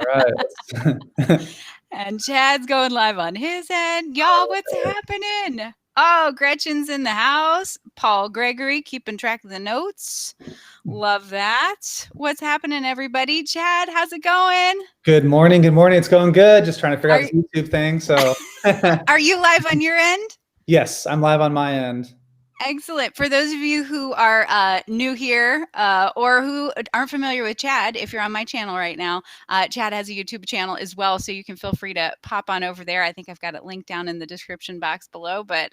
right. And Chad's going live on his end. Y'all, what's happening? Oh, Gretchen's in the house. Paul Gregory keeping track of the notes. Love that. What's happening, everybody? Chad, how's it going? Good morning. Good morning. It's going good. Just trying to figure out this YouTube thing. So, are you live on your end? Yes, I'm live on my end. Excellent. For those of you who are new here or who aren't familiar with Chad, if you're on my channel right now, Chad has a YouTube channel as well, so you can feel free to pop on over there. I think I've got it linked down in the description box below. But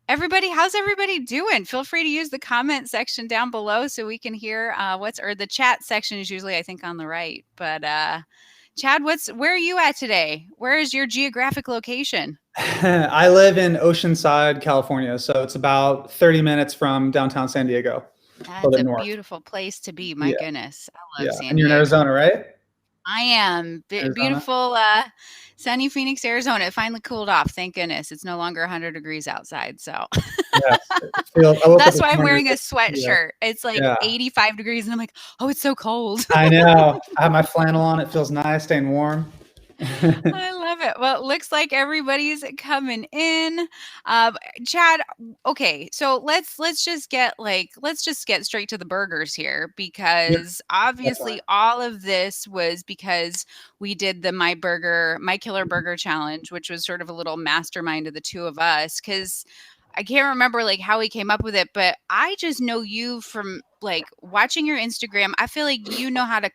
everybody, how's everybody doing? Feel free to use the comment section down below so we can hear or the chat section is usually, I think, on the right. But Chad, where are you at today? Where is your geographic location? I live in Oceanside, California, so it's about 30 minutes from downtown San Diego. That's a beautiful place to be. My goodness, I love San Diego. And you're in Arizona, right? I am. Beautiful, sunny Phoenix, Arizona. It finally cooled off. Thank goodness. It's no longer 100 degrees outside. So that's why I'm wearing a sweatshirt. It's like 85 degrees. And I'm like, oh, it's so cold. I know. I have my flannel on. It feels nice, staying warm. I love it. Well, it looks like everybody's coming in. Chad, okay, so let's just get straight to the burgers here, because obviously all of this was because we did the My Killer Burger Challenge, which was sort of a little mastermind of the two of us, because I can't remember like how we came up with it, but I just know you from like watching your Instagram. I feel like you know how to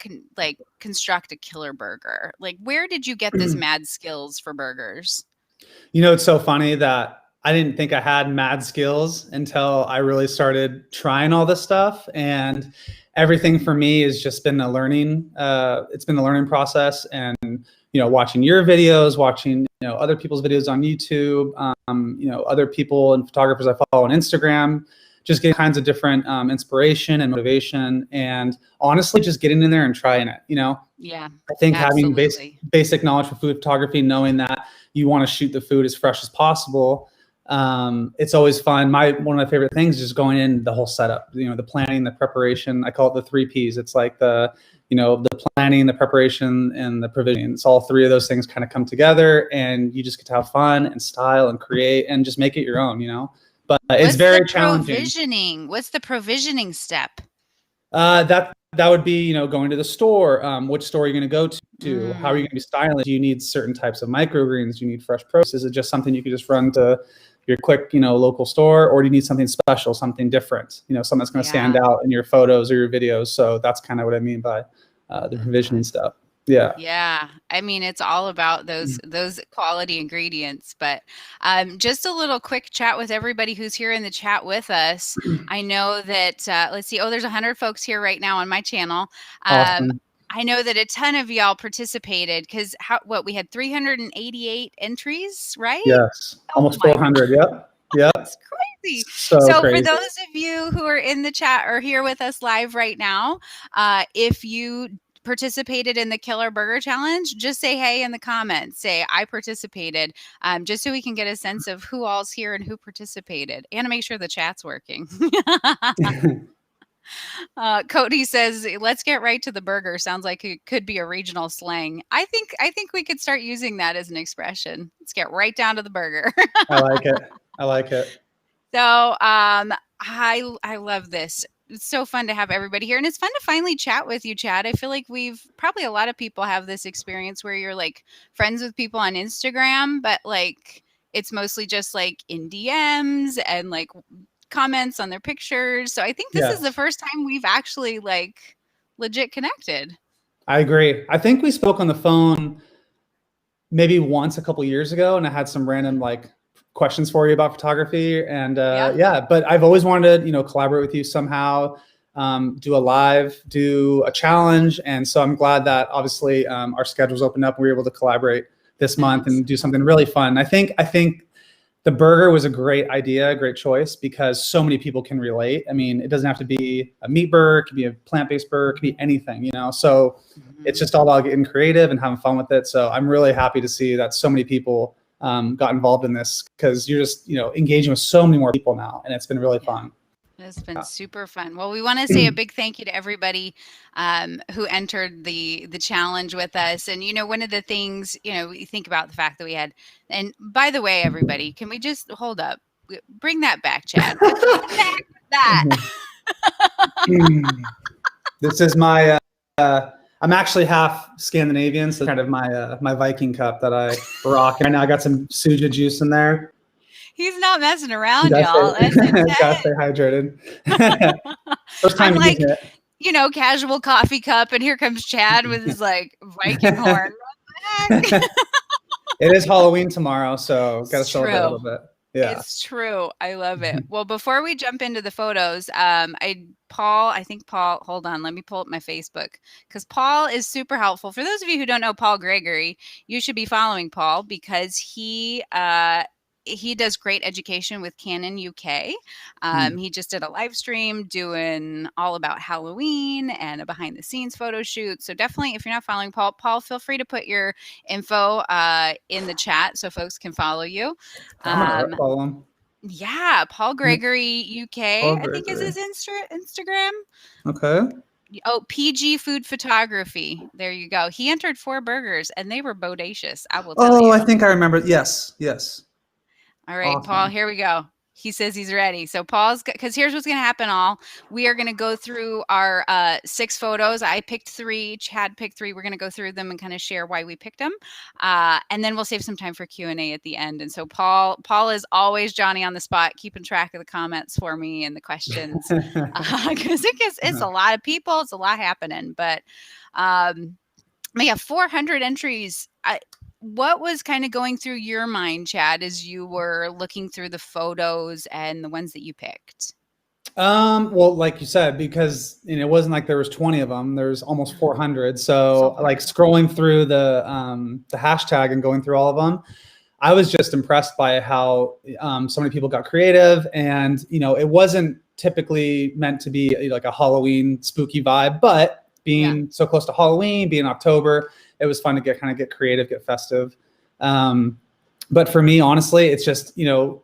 construct a killer burger. Like, where did you get this mad skills for burgers? You know, it's so funny that I didn't think I had mad skills until I really started trying all this stuff. And everything for me has just been a learning. It's been a learning process, and watching your videos, watching other people's videos on YouTube, other people and photographers I follow on Instagram, just getting kinds of different inspiration and motivation, and honestly just getting in there and trying it. Yeah, I think having basic knowledge for food photography, knowing that you want to shoot the food as fresh as possible. It's always fun. One of my favorite things is just going in the whole setup, the planning, the preparation. I call it the 3 Ps. It's like the planning, the preparation, and the provisioning. It's all 3 of those things kind of come together, and you just get to have fun and style and create and just make it your own, But it's very challenging. What's the provisioning step? That would be, going to the store. Which store are you going to go to? How are you going to be styling? Do you need certain types of microgreens? Do you need fresh produce? Is it just something you could just run to your quick, local store, or do you need something special, something different, something that's going to stand out in your photos or your videos? So that's kind of what I mean by the provisioning stuff. Yeah. Yeah. I mean, it's all about those quality ingredients. But just a little quick chat with everybody who's here in the chat with us. I know that, let's see. Oh, there's 100 folks here right now on my channel. Awesome. I know that a ton of y'all participated because we had 388 entries, right? Yes. Almost 400. Yep. Yep. That's crazy. So crazy. For those of you who are in the chat or here with us live right now, if you participated in the Killer Burger Challenge, just say hey in the comments. Say I participated, just so we can get a sense of who all's here and who participated, and to make sure the chat's working. Cody says, let's get right to the burger. Sounds like it could be a regional slang. I think we could start using that as an expression. Let's get right down to the burger. I like it. So I love this. It's so fun to have everybody here, and it's fun to finally chat with you, Chad. I feel like probably a lot of people have this experience where you're like friends with people on Instagram, but like it's mostly just like in DMs and like comments on their pictures. So I think this is the first time we've actually like legit connected. I agree. I think we spoke on the phone maybe once a couple years ago, and I had some random like questions for you about photography, and but I've always wanted to collaborate with you somehow, do a live, do a challenge, and so I'm glad that obviously our schedules opened up and we were able to collaborate this month and do something really fun. I think the burger was a great idea, a great choice, because so many people can relate. I mean, it doesn't have to be a meat burger, it could be a plant-based burger, it could be anything, so it's just all about getting creative and having fun with it. So I'm really happy to see that so many people got involved in this, because you're just engaging with so many more people now, and it's been really fun. It's been super fun. Well, we want to say a big thank you to everybody who entered the challenge with us. And, you know, one of the things, you know, you think about the fact that we had, and by the way, everybody, can we just hold up? Bring that back, Chad. Put back that. This is my, I'm actually half Scandinavian, so kind of my my Viking cup that I rock. And now I got some Suja juice in there. He's not messing around, y'all. Gotta stay hydrated. First time I'm like, using it. you know, casual coffee cup, and here comes Chad with his like Viking horn. It is Halloween tomorrow, so gotta celebrate a little bit. Yeah, it's true. I love it. Well, before we jump into the photos, I think Paul, hold on, let me pull up my Facebook, because Paul is super helpful. For those of you who don't know Paul Gregory, you should be following Paul, because he does great education with Canon UK. He just did a live stream doing all about Halloween and a behind the scenes photo shoot. So definitely, if you're not following Paul, feel free to put your info in the chat so folks can follow you. I'm gonna follow him. Yeah, Paul Gregory UK, Paul Gregory. I think is his Instagram. Okay. Oh, PG Food Photography. There you go. He entered 4 burgers and they were bodacious. I will tell you. Oh, I think I remember. Yes. All right, awesome. Paul, here we go. He says he's ready. So Paul's, because here's what's going to happen all. We are going to go through our 6 photos. I picked 3. Chad picked 3. We're going to go through them and kind of share why we picked them. And then we'll save some time for Q&A at the end. And so Paul is always Johnny on the spot, keeping track of the comments for me and the questions. Because it's a lot of people. It's a lot happening. But we have 400 entries. What was kind of going through your mind, Chad, as you were looking through the photos and the ones that you picked? Well, like you said, because it wasn't like there was 20 of them. There's almost 400. So like scrolling through the hashtag and going through all of them, I was just impressed by how so many people got creative. And, you know, it wasn't typically meant to be like a Halloween spooky vibe, but being so close to Halloween, being October, it was fun to get creative, get festive. But for me, honestly, it's just, you know,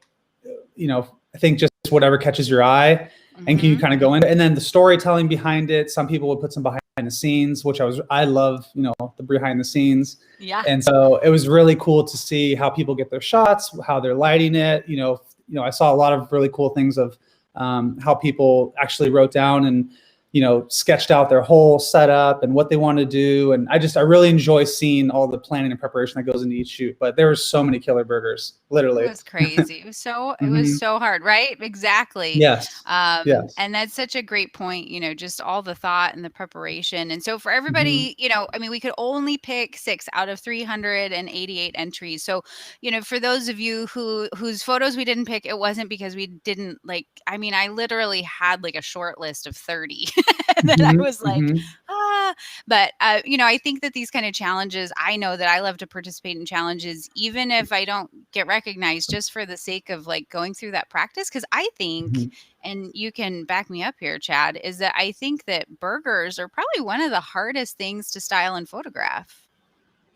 I think just whatever catches your eye and can you kind of go into, and then the storytelling behind it. Some people would put some behind the scenes, which I love, you know, the behind the scenes. Yeah. And so it was really cool to see how people get their shots, how they're lighting it. You know, I saw a lot of really cool things of how people actually wrote down and, you know, sketched out their whole setup and what they want to do. And I really enjoy seeing all the planning and preparation that goes into each shoot. But there were so many killer burgers, literally. It was crazy. It was so, it was so hard, right? Exactly. Yes. Yes. And that's such a great point, you know, just all the thought and the preparation. And so for everybody, you know, I mean, we could only pick 6 out of 388 entries. So, you know, for those of you whose photos we didn't pick, it wasn't because we didn't like, I mean, I literally had like a short list of 30. And then I was like, but, you know, I think that these kind of challenges, I know that I love to participate in challenges, even if I don't get recognized, just for the sake of like going through that practice. Cause I think, and you can back me up here, Chad, is that I think that burgers are probably one of the hardest things to style and photograph.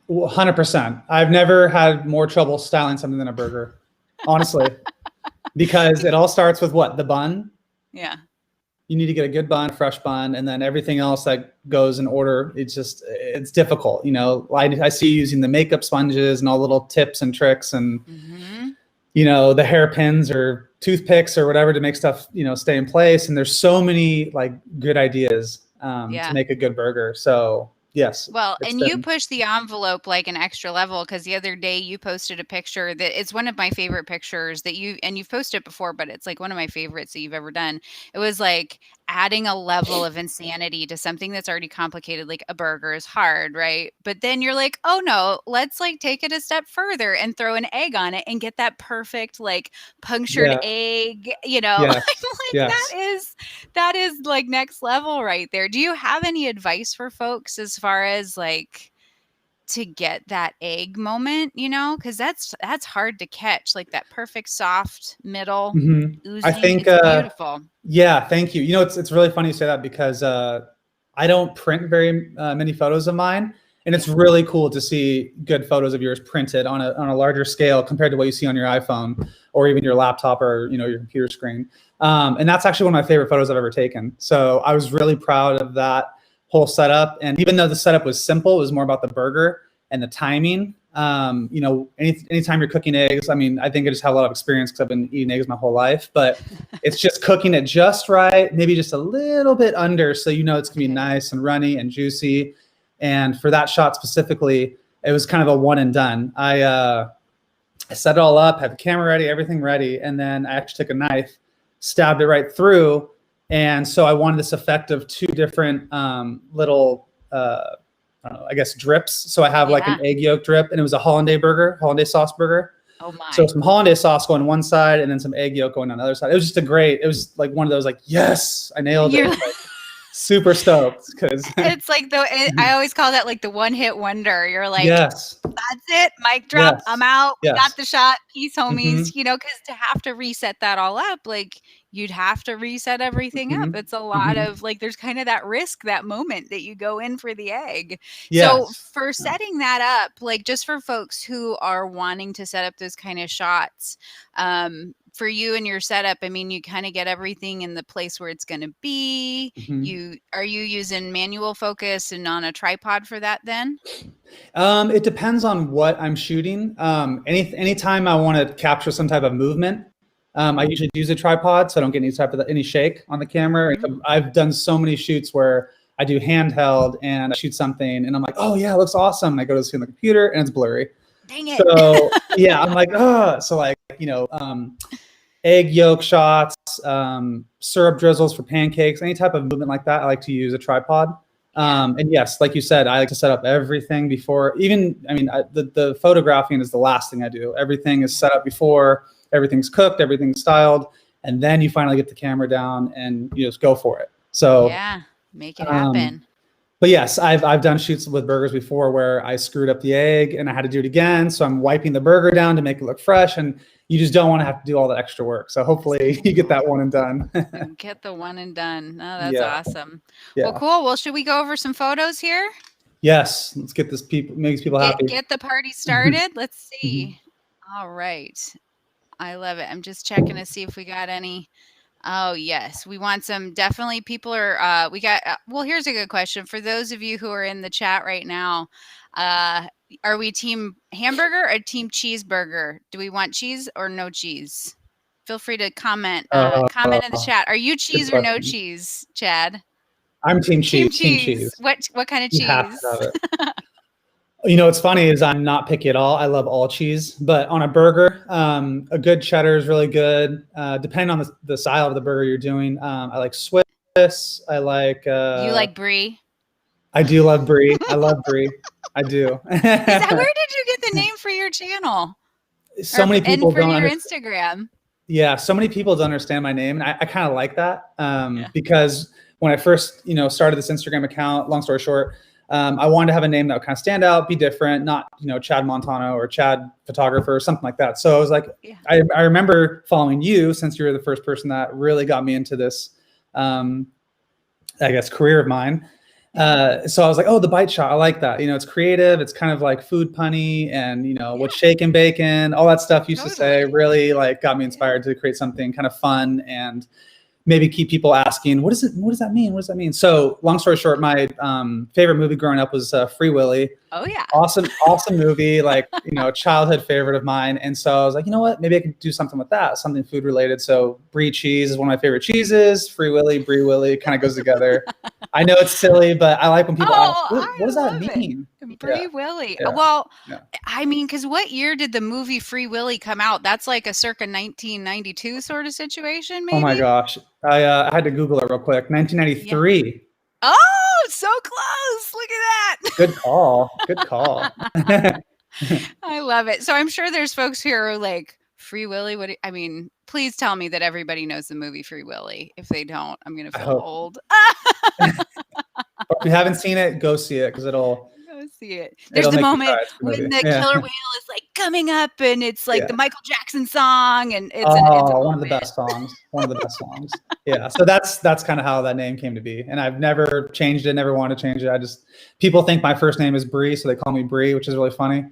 100%. I've never had more trouble styling something than a burger, honestly, because it all starts with what? The bun. Yeah. You need to get a good bun, fresh bun, and then everything else that goes in order. It's difficult. You know, I see you using the makeup sponges and all little tips and tricks and, you know, the hairpins or toothpicks or whatever to make stuff, you know, stay in place. And there's so many like good ideas to make a good burger. So yes. Well, and you push the envelope like an extra level, because the other day you posted a picture that it's one of my favorite pictures that you've posted before, but it's like one of my favorites that you've ever done. It was like adding a level of insanity to something that's already complicated. Like a burger is hard, right? But then you're like, oh no, let's like take it a step further and throw an egg on it and get that perfect like punctured egg, you know. That is like next level right there. Do you have any advice for folks as far as like to get that egg moment, you know, because that's hard to catch, like that perfect soft middle oozy. I think it's beautiful. Yeah, thank you. You know, it's really funny you say that, because I don't print very many photos of mine, and it's really cool to see good photos of yours printed on a larger scale compared to what you see on your iPhone. or even your laptop or, your computer screen. And that's actually one of my favorite photos I've ever taken. So I was really proud of that whole setup. And even though the setup was simple, it was more about the burger and the timing. Anytime you're cooking eggs, I mean, I think I just have a lot of experience because I've been eating eggs my whole life, but it's just cooking it just right, maybe just a little bit under, so it's gonna be nice and runny and juicy. And for that shot specifically, it was kind of a one and done. I set it all up, had the camera ready, everything ready, and then I actually took a knife, stabbed it right through. And so I wanted this effect of two different little I guess drips. So I have like an egg yolk drip, and it was a hollandaise sauce burger. Oh my. So some hollandaise sauce going on one side and then some egg yolk going on the other side. It was just it was like one of those, like, yes, I nailed it. Like, super stoked, because it's like I always call that like the one hit wonder. You're like, yes, that's it, mic drop, yes. I'm out. Yes. Got the shot, peace, homies. Because to have to reset that all up, like, you'd have to reset everything up. It's a lot of, like, there's kind of that risk, that moment that you go in for the egg. Yes. So for setting that up, like, just for folks who are wanting to set up those kind of shots, for you and your setup, I mean, you kind of get everything in the place where it's going to be. Are you using manual focus and on a tripod for that then? It depends on what I'm shooting. Anytime I want to capture some type of movement, I usually use a tripod so I don't get any shake on the camera. I've done so many shoots where I do handheld and I shoot something and I'm like, oh yeah, it looks awesome. And I go to see on the computer and it's blurry. Dang it. So yeah, I'm like, so like, egg yolk shots, syrup drizzles for pancakes, any type of movement like that, I like to use a tripod. And yes, like you said, I like to set up everything before, the photographing is the last thing I do. Everything is set up before, everything's cooked, everything's styled, and then you finally get the camera down and you just go for it. So yeah, make it happen. But yes, I've done shoots with burgers before where I screwed up the egg and I had to do it again. So I'm wiping the burger down to make it look fresh, and you just don't want to have to do all that extra work. So hopefully you get that one and done. Get the one and done. No, that's awesome. Yeah. Well, cool. Well, should we go over some photos here? Yes, let's get makes people happy. Get the party started. Let's see. All right. I love it. I'm just checking to see if we got any. Oh, yes. We want some, definitely people are, well, here's a good question. For those of you who are in the chat right now, are we team hamburger or team cheeseburger? Do we want cheese or no cheese? Feel free to comment in the chat. Are you cheese or no cheese, Chad? I'm team cheese. Team cheese. What kind of cheese? You have to have it. What's funny is I'm not picky at all. I love all cheese, but on a burger, a good cheddar is really good. Depending on the style of the burger you're doing. I like Swiss. I like. You like brie? I do love brie. I love brie. I do. Where did you get the name for your channel? So many people and for don't your Instagram. Yeah, so many people don't understand my name, and I kind of like that because when I first started this Instagram account, long story short. I wanted to have a name that would kind of stand out, be different, not, Chad Montano or Chad Photographer or something like that. So I was like, I remember following you since you were the first person that really got me into this, career of mine. So I was like, oh, the bite shot. I like that. It's creative. It's kind of like food punny and, with shake and bacon, all that stuff you used to say really got me inspired to create something kind of fun and maybe keep people asking, what does that mean? What does that mean? So long story short, my favorite movie growing up was Free Willy. Oh yeah. Awesome movie, childhood favorite of mine. And so I was like, you know what, maybe I could do something with that, something food related. So brie cheese is one of my favorite cheeses. Free Willy, brie willy kind of goes together. I know it's silly, but I like when people ask, what does that mean? Free Willy. Yeah. Well, I mean, because what year did the movie Free Willy come out? That's like a circa 1992 sort of situation, maybe? Oh my gosh. I had to Google it real quick. 1993. Yeah. Oh, so close. Look at that. Good call. Good call. I love it. So I'm sure there's folks who are like, Free Willy? Please tell me that everybody knows the movie Free Willy. If they don't, I'm going to feel old. If you haven't seen it, go see it because it'll... see it. There's the moment when the killer whale is like coming up and it's like the Michael Jackson song and it's one of the best songs. Yeah. So that's kind of how that name came to be. And I've never changed it, never wanted to change it. People think my first name is Bree, so they call me Bree, which is really funny.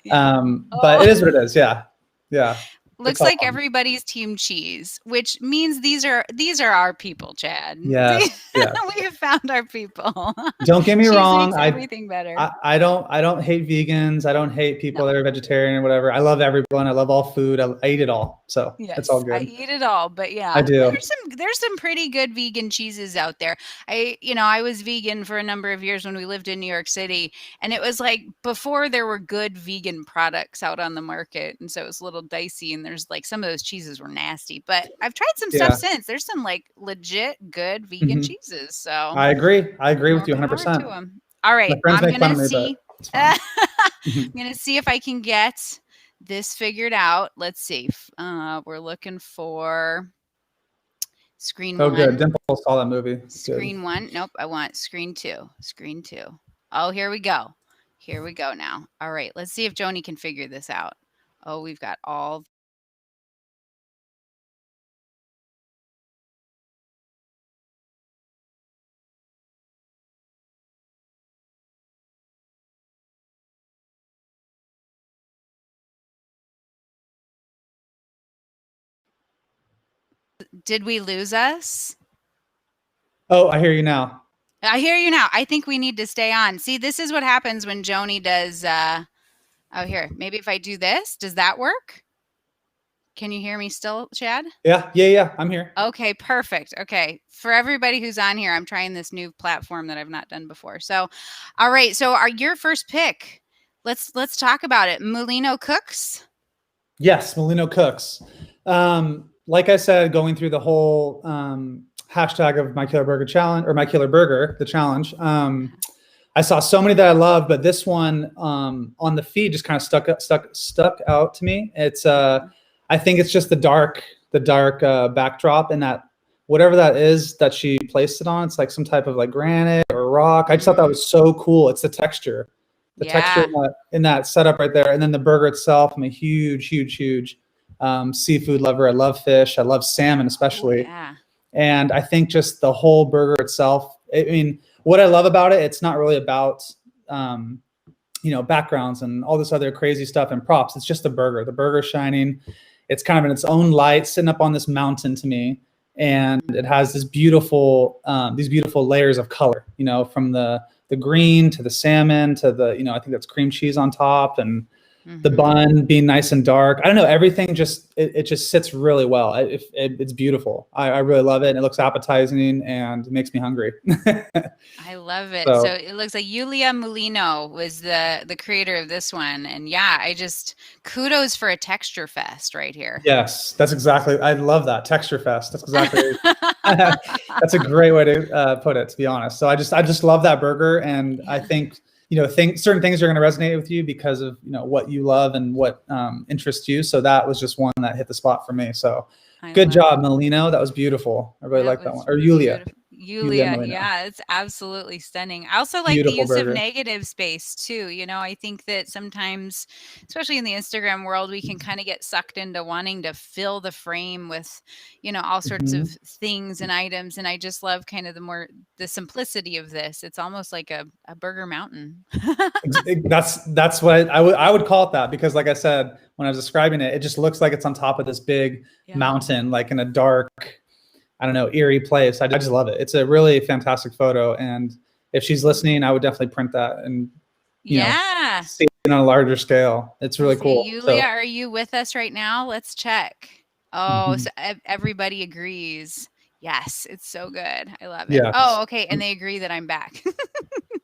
But it is what it is. Yeah. Yeah. Looks like everybody's team cheese, which means these are our people, Chad. Yes, yes. We have found our people. Don't get me Cheese wrong. makes everything better. I don't hate vegans. I don't hate people that are vegetarian or whatever. I love everyone. I love all food. I eat it all. So it's all good. I eat it all, but yeah, I do. There's some pretty good vegan cheeses out there. I was vegan for a number of years when we lived in New York City, and it was like before there were good vegan products out on the market, and so it was a little dicey. And there's like some of those cheeses were nasty, but I've tried some stuff since. There's some like legit good vegan cheeses. So I agree with you 100%. All right, I'm gonna see. I'm gonna see if I can get this figured out. Let's see. We're looking for screen 1. Oh, good. Dimple saw that movie. Screen 1. Nope. I want screen 2. Screen 2. Oh, here we go. Here we go now. All right. Let's see if Joni can figure this out. Oh, we've got all. Did we lose us? Oh, I hear you now. I hear you now. I think we need to stay on. See, this is what happens when Joni does. Oh, here. Maybe if I do this, does that work? Can you hear me still, Chad? Yeah. I'm here. Okay, perfect. Okay. For everybody who's on here, I'm trying this new platform that I've not done before. So, all right. So your first pick. Let's talk about it. Molino Cooks? Yes, Molino Cooks. Like I said, going through the whole hashtag of My Killer Burger Challenge, or My Killer Burger, the challenge, I saw so many that I love, but this one on the feed just kind of stuck out to me. It's I think it's just the dark backdrop, and that whatever that is that she placed it on, it's like some type of like granite or rock. I just thought that was so cool. It's the texture in that setup right there. And then the burger itself, I'm a huge seafood lover. I love fish. I love salmon especially. Oh, yeah. And I think just the whole burger itself, I mean, what I love about it, it's not really about backgrounds and all this other crazy stuff and props. It's just the burger. The burger shining. It's kind of in its own light, sitting up on this mountain to me, and it has this these beautiful layers of color. From the green to the salmon to the I think that's cream cheese on top, and the bun being nice and dark. I don't know. Everything just it just sits really well. It's beautiful. I really love it. And it looks appetizing and it makes me hungry. I love it. So it looks like Yulia Molino was the creator of this one. And yeah, kudos for a texture fest right here. Yes, that's exactly. I love that texture fest. That's exactly. That's a great way to put it, to be honest. So I just love that burger, and I think certain things are going to resonate with you because of what you love and what interests you. So that was just one that hit the spot for me. So good job, Molino. That was beautiful. I really like that one. Or Yulia. Yulia, yeah, it's absolutely stunning. I also like the use of negative space too. I think that sometimes, especially in the Instagram world, we can kind of get sucked into wanting to fill the frame with, all sorts of things and items. And I just love kind of the simplicity of this. It's almost like a burger mountain. That's what I would call it that, because like I said, when I was describing it, it just looks like it's on top of this big mountain, like in a dark, I don't know, eerie place. I just love it. It's a really fantastic photo. And if she's listening, I would definitely print that and, see it on a larger scale. It's really cool. Yulia, are you with us right now? Let's check. Oh, so everybody agrees. Yes, it's so good. I love it. Yes. Oh, okay. And they agree that I'm back.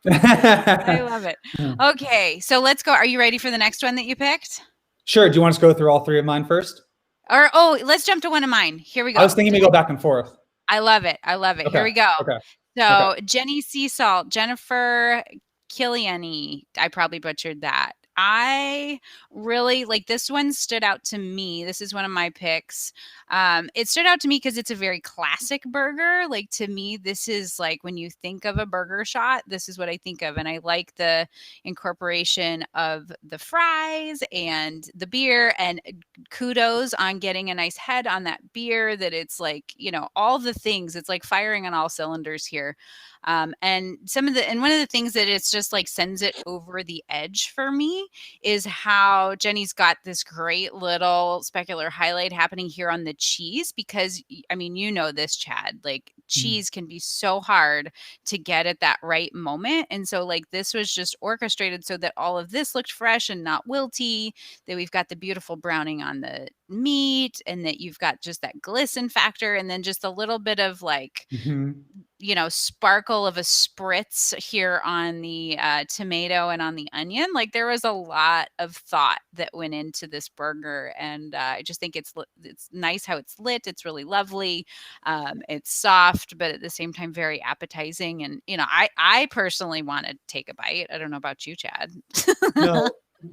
I love it. Okay, so let's go. Are you ready for the next one that you picked? Sure. Do you want us to go through all three of mine first? Or let's jump to one of mine. Here we go. I was thinking we go back and forth. I love it. Okay. Here we go. Okay. So Jenny Seasalt, Jennifer Kiliani. I probably butchered that. I really like this one. Stood out to me. This is one of my picks. It stood out to me because it's a very classic burger. Like, to me, this is like when you think of a burger shot, this is what I think of. And I like the incorporation of the fries and the beer, and kudos on getting a nice head on that beer, that it's like, all the things. It's like firing on all cylinders here. And one of the things that it's just like sends it over the edge for me me is how Jenny's got this great little specular highlight happening here on the cheese, because I mean, you know this, Chad, like cheese can be so hard to get at that right moment. And so like this was just orchestrated so that all of this looked fresh and not wilty, that we've got the beautiful browning on the meat, and that you've got just that glisten factor, and then just a little bit of like, you know, sparkle of a spritz here on the tomato and on the onion. Like there was a lot of thought that went into this burger, and I just think it's nice how it's lit. It's really lovely. It's soft, but at the same time very appetizing. And you know, I personally want to take a bite. I don't know about you, Chad. No,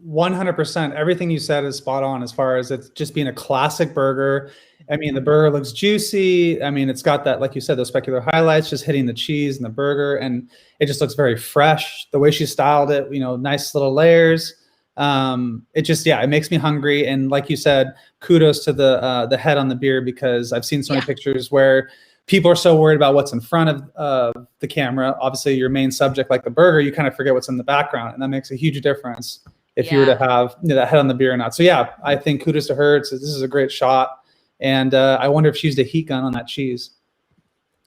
100%. Everything you said is spot on as far as it's just being a classic burger. I mean, the burger looks juicy. I mean, it's got that, like you said, those specular highlights just hitting the cheese and the burger, and it just looks very fresh. The way she styled it, you know, nice little layers. It just, yeah, it makes me hungry. And like you said, kudos to the head on the beer, because I've seen so many pictures where people are so worried about what's in front of the camera. Obviously, your main subject, like the burger, you kind of forget what's in the background, and that makes a huge difference if you were to have, you know, that head on the beer or not. So yeah, I think kudos to her. This is a great shot. And I wonder if she used a heat gun on that cheese.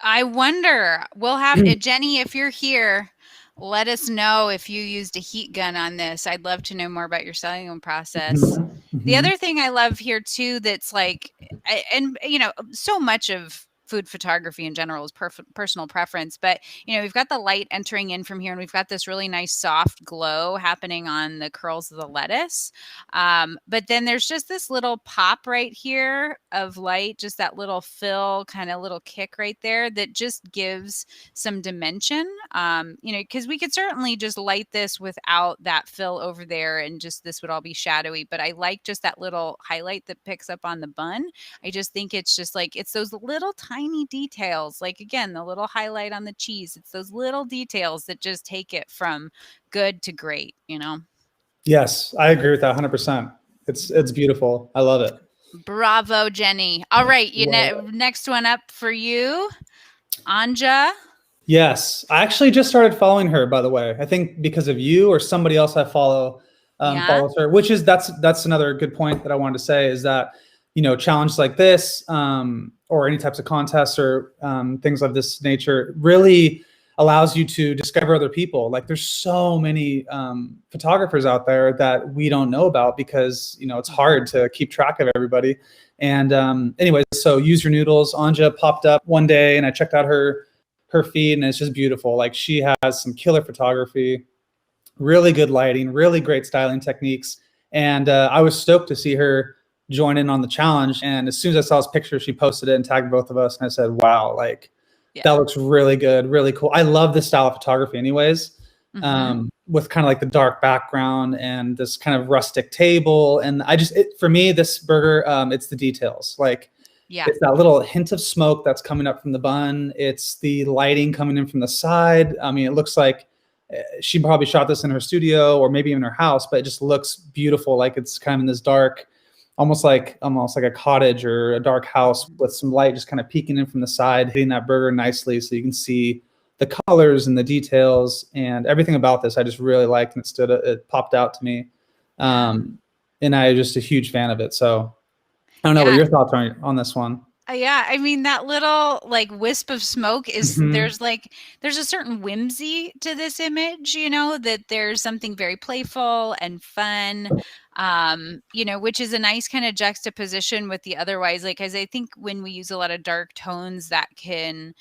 I wonder. We'll have Jenny, if you're here, let us know if you used a heat gun on this. I'd love to know more about your styling process. The other thing I love here too, that's like, and you know, so much of food photography in general is personal preference, but you know, we've got the light entering in from here, and we've got this really nice soft glow happening on the curls of the lettuce. But then there's just this little pop right here of light, just that little fill, kind of little kick right there that just gives some dimension. You know, because we could certainly just light this without that fill over there, and just this would all be shadowy. But I like just that little highlight that picks up on the bun. I just think it's just like, it's those little tiny details, like again, the little highlight on the cheese. It's those little details that just take it from good to great, you know? Yes, I agree with that 100%. It's beautiful. I love it. Bravo, Jenny. All right, next one up for you, Anja. Yes, I actually just started following her, by the way. I think because of you or somebody else I follows her, which is that's another good point that I wanted to say, is that, you know, challenges like this, or any types of contests or things of this nature, really allows you to discover other people. Like there's so many photographers out there that we don't know about, because, you know, it's hard to keep track of everybody. And anyways, so Use Your Noodles, Anja popped up one day, and I checked out her feed, and it's just beautiful. Like she has some killer photography, really good lighting, really great styling techniques. And I was stoked to see her join in on the challenge. And as soon as I saw this picture, she posted it and tagged both of us. And I said, wow, like that looks really good, really cool. I love this style of photography anyways, with kind of like the dark background and this kind of rustic table. And for me, this burger, it's the details. Like, it's that little hint of smoke that's coming up from the bun. It's the lighting coming in from the side. I mean, it looks like she probably shot this in her studio or maybe even her house, but it just looks beautiful. Like it's kind of in this dark, almost like a cottage or a dark house with some light just kind of peeking in from the side, hitting that burger nicely, so you can see the colors and the details and everything about this. I just really liked, and it popped out to me. And I'm just a huge fan of it. So I don't know what your thoughts are on this one. Yeah, I mean, that little like wisp of smoke is there's a certain whimsy to this image, you know, that there's something very playful and fun, you know, which is a nice kind of juxtaposition with the otherwise, like, as I think when we use a lot of dark tones, that can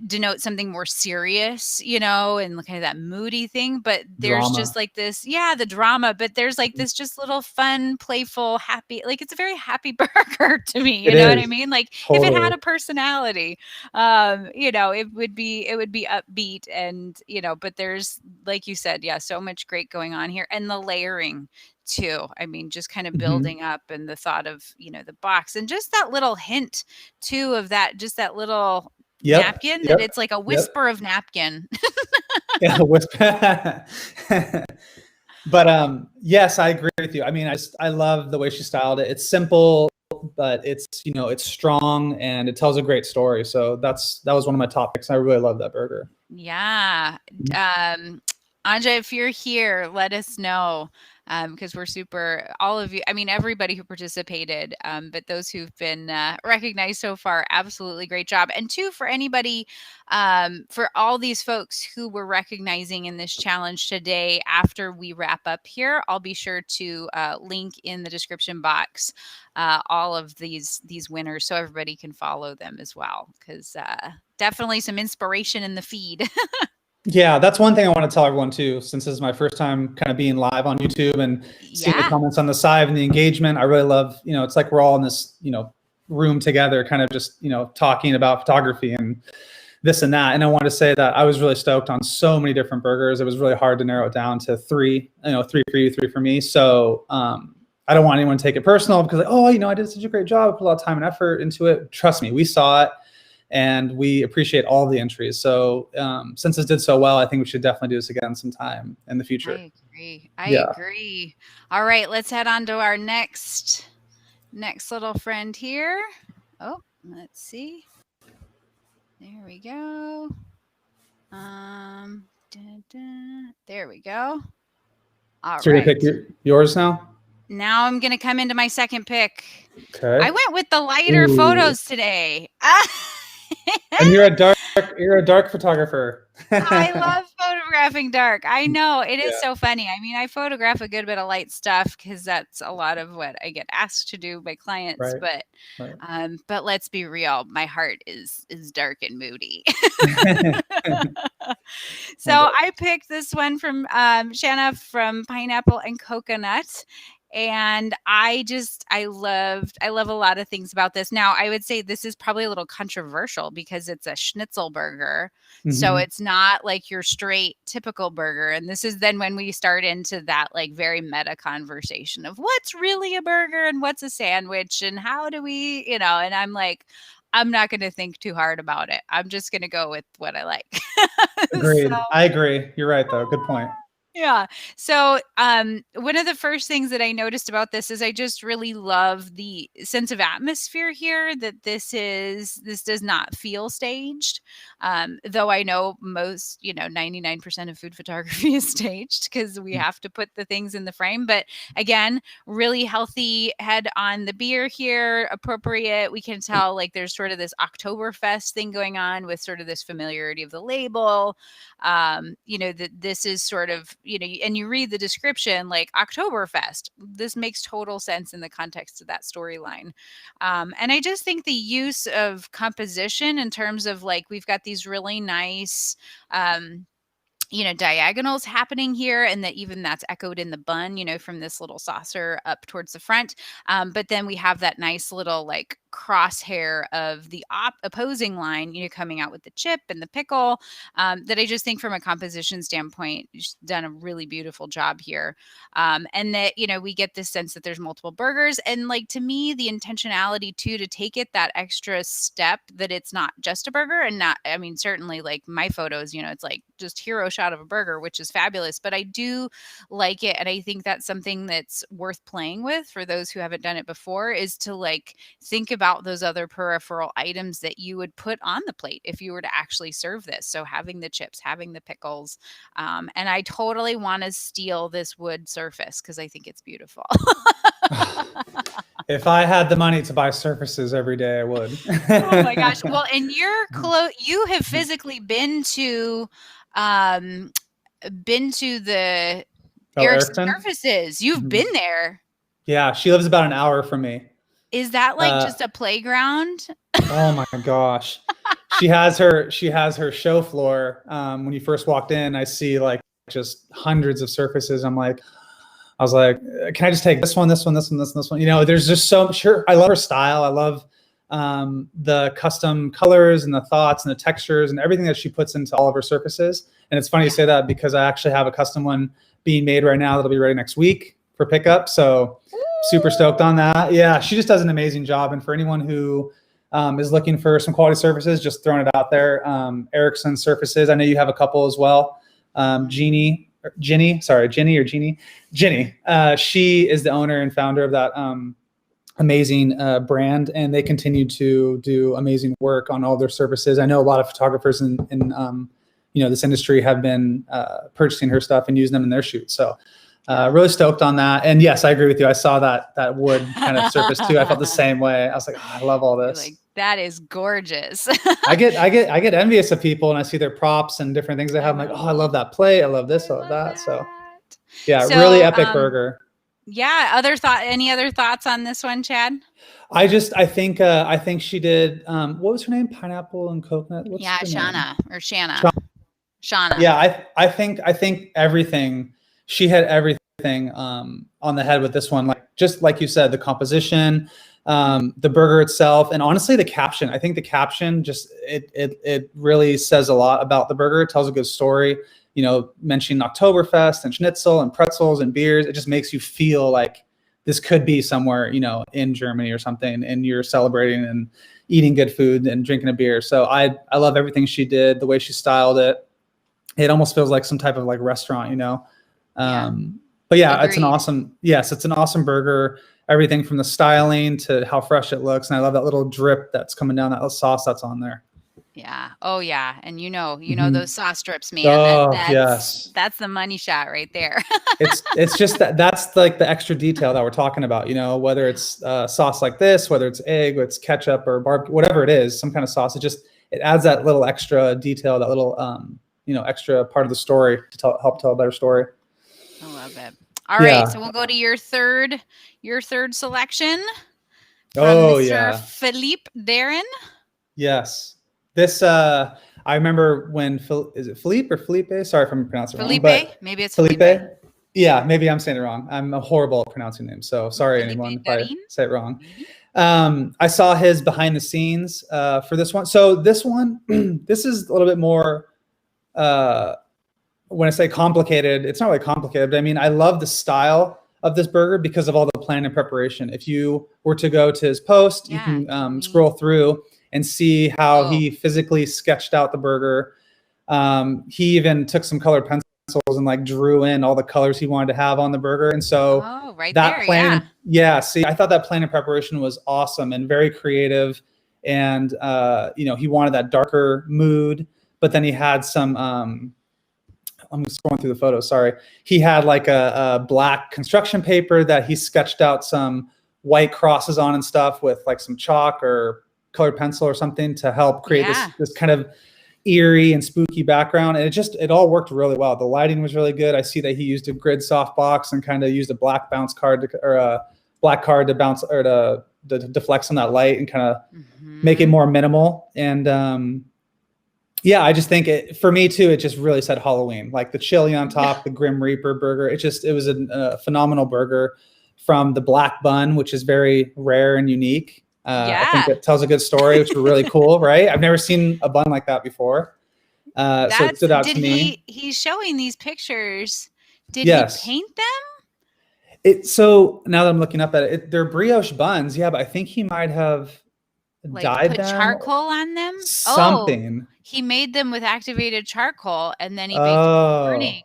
denote something more serious, you know, and kind of that moody thing. But there's just like this, the drama, but there's like this just little fun, playful, happy, like it's a very happy burger to me. You know what I mean? Like if it had a personality, you know, it would be upbeat, and, you know, but there's, like you said, so much great going on here. And the layering too. I mean, just kind of building up, and the thought of, you know, the box, and just that little hint too of that, just that little napkin, that it's like a whisper of napkin. Whisper. But yes, I agree with you. I mean, I love the way she styled it. It's simple, but it's, you know, it's strong, and it tells a great story. So that was one of my top picks. I really love that burger. Anja, if you're here, let us know, because we're super, all of you, I mean, everybody who participated, but those who've been recognized so far, absolutely great job. And two, for anybody, for all these folks who we're recognizing in this challenge today, after we wrap up here, I'll be sure to link in the description box all of these winners so everybody can follow them as well, because definitely some inspiration in the feed. Yeah, that's one thing I want to tell everyone too, since this is my first time kind of being live on YouTube and seeing the comments on the side and the engagement. I really love, it's like we're all in this, room together, kind of just, talking about photography and this and that. And I want to say that I was really stoked on so many different burgers. It was really hard to narrow it down to three, three for you, three for me. So I don't want anyone to take it personal because, I did such a great job, I put a lot of time and effort into it. Trust me, we saw it. And we appreciate all the entries. So since this did so well, I think we should definitely do this again sometime in the future. I agree. I agree. All right, let's head on to our next little friend here. Oh, let's see. There we go. There we go. All so right. You're gonna pick yours now? Now I'm gonna come into my second pick. Okay. I went with the lighter photos today. And you're a dark photographer. I love photographing dark. I know, it is so funny. I mean, I photograph a good bit of light stuff because that's a lot of what I get asked to do by clients. Right. But let's be real, my heart is dark and moody. So I picked this one from Shanna from Pineapple and Coconut. And I love a lot of things about this. Now, I would say this is probably a little controversial because it's a schnitzel burger. Mm-hmm. So it's not like your straight typical burger. And this is then when we start into that like very meta conversation of what's really a burger and what's a sandwich and how do we, and I'm like, I'm not going to think too hard about it. I'm just going to go with what I like. Agreed. I agree. You're right, though. Good point. Yeah. So one of the first things that I noticed about this is I just really love the sense of atmosphere here, that this does not feel staged. Though I know most, 99% of food photography is staged because we have to put the things in the frame. But again, really healthy head on the beer here, appropriate. We can tell like there's sort of this Oktoberfest thing going on with sort of this familiarity of the label. That this is sort of, and you read the description like Oktoberfest. This makes total sense in the context of that storyline. And I just think the use of composition in terms of like, we've got these really nice, diagonals happening here, and that even that's echoed in the bun, from this little saucer up towards the front. But then we have that nice little like crosshair of the opposing line, coming out with the chip and the pickle, that I just think from a composition standpoint, she's done a really beautiful job here. And that, we get this sense that there's multiple burgers. And like, to me, the intentionality too, to take it that extra step that it's not just a burger and not, I mean, certainly like my photos, it's like just hero shot of a burger, which is fabulous, but I do like it. And I think that's something that's worth playing with for those who haven't done it before, is to like think about those other peripheral items that you would put on the plate if you were to actually serve this. So having the chips, having the pickles, and I totally want to steal this wood surface because I think it's beautiful. If I had the money to buy surfaces every day, I would. Oh my gosh. Well, and you have physically been to the Erickson surfaces. You've been there. Yeah, she lives about an hour from me. Is that like just a playground? Oh my gosh. She has her show floor. When you first walked in, I see like just hundreds of surfaces. I was like, can I just take this one, this one, this one, this one? There's just so sure. I love her style. I love the custom colors and the thoughts and the textures and everything that she puts into all of her surfaces. And it's funny you say that because I actually have a custom one being made right now that'll be ready next week for pickup. So super stoked on that. Yeah, she just does an amazing job. And for anyone who is looking for some quality surfaces, just throwing it out there. Erickson surfaces. I know you have a couple as well. Jenny. She is the owner and founder of that amazing brand, and they continue to do amazing work on all their surfaces. I know a lot of photographers in this industry have been purchasing her stuff and using them in their shoots. So really stoked on that. And yes, I agree with you. I saw that wood kind of surface too. I felt the same way. I was like, I love all this. Like, that is gorgeous. I get envious of people, and I see their props and different things they have. I'm like, oh, I love that plate. I love this. I love that. So yeah, really epic burger. Yeah. Any other thoughts on this one, Chad? I think she did. What was her name? Pineapple and coconut. What's Shanna. Yeah, I think everything. She had everything on the head with this one. Like just like you said, the composition, the burger itself, and honestly, the caption. I think the caption just it really says a lot about the burger. It tells a good story. Mentioning Oktoberfest and schnitzel and pretzels and beers. It just makes you feel like this could be somewhere, in Germany or something, and you're celebrating and eating good food and drinking a beer. So I love everything she did, the way she styled it. It almost feels like some type of like restaurant, But yeah, Agreed. it's an awesome burger. Everything from the styling to how fresh it looks. And I love that little drip that's coming down, that little sauce that's on there. Yeah. Oh yeah. And those sauce strips, man. Oh, That's the money shot right there. it's just that's like the extra detail that we're talking about, whether it's sauce like this, whether it's egg, it's ketchup or barbecue, whatever it is, some kind of sauce. It adds that little extra detail, that little, extra part of the story to help tell a better story. I love it. All right. So we'll go to your third selection. From Mr. Philippe Darren. Yes. This, I remember when is it Philippe or Felipe? Sorry if I'm pronouncing it wrong. But maybe it's Felipe. Yeah, maybe I'm saying it wrong. I'm horrible at pronouncing names, so sorry anyone if I say it wrong. I saw his behind the scenes for this one. So this one, this is a little bit more. When I say complicated, it's not really complicated, but I mean I love the style of this burger because of all the planning and preparation. If you were to go to his post, you can scroll through and see how he physically sketched out the burger. He even took some colored pencils and like drew in all the colors he wanted to have on the burger. And so see, I thought that plan and preparation was awesome and very creative. And, he wanted that darker mood, but then he had some, I'm just going through the photos. Sorry. He had like a black construction paper that he sketched out some white crosses on and stuff with like some chalk or colored pencil or something to help create this kind of eerie and spooky background. And it all worked really well. The lighting was really good. I see that he used a grid softbox and kind of used a black bounce card or a black card to bounce or to deflect some of that light and kind of make it more minimal. And I just think for me too, it just really said Halloween, like the chili on top, the Grim Reaper burger. It was a phenomenal burger from the black bun, which is very rare and unique. I think it tells a good story, which was really cool, right? I've never seen a bun like that before. So it stood out to me. He's showing these pictures. Did he paint them? So now that I'm looking up at it, they're brioche buns. Yeah, but I think he might have dyed put them. Charcoal on them? Something. He made them with activated charcoal and then he baked them burning.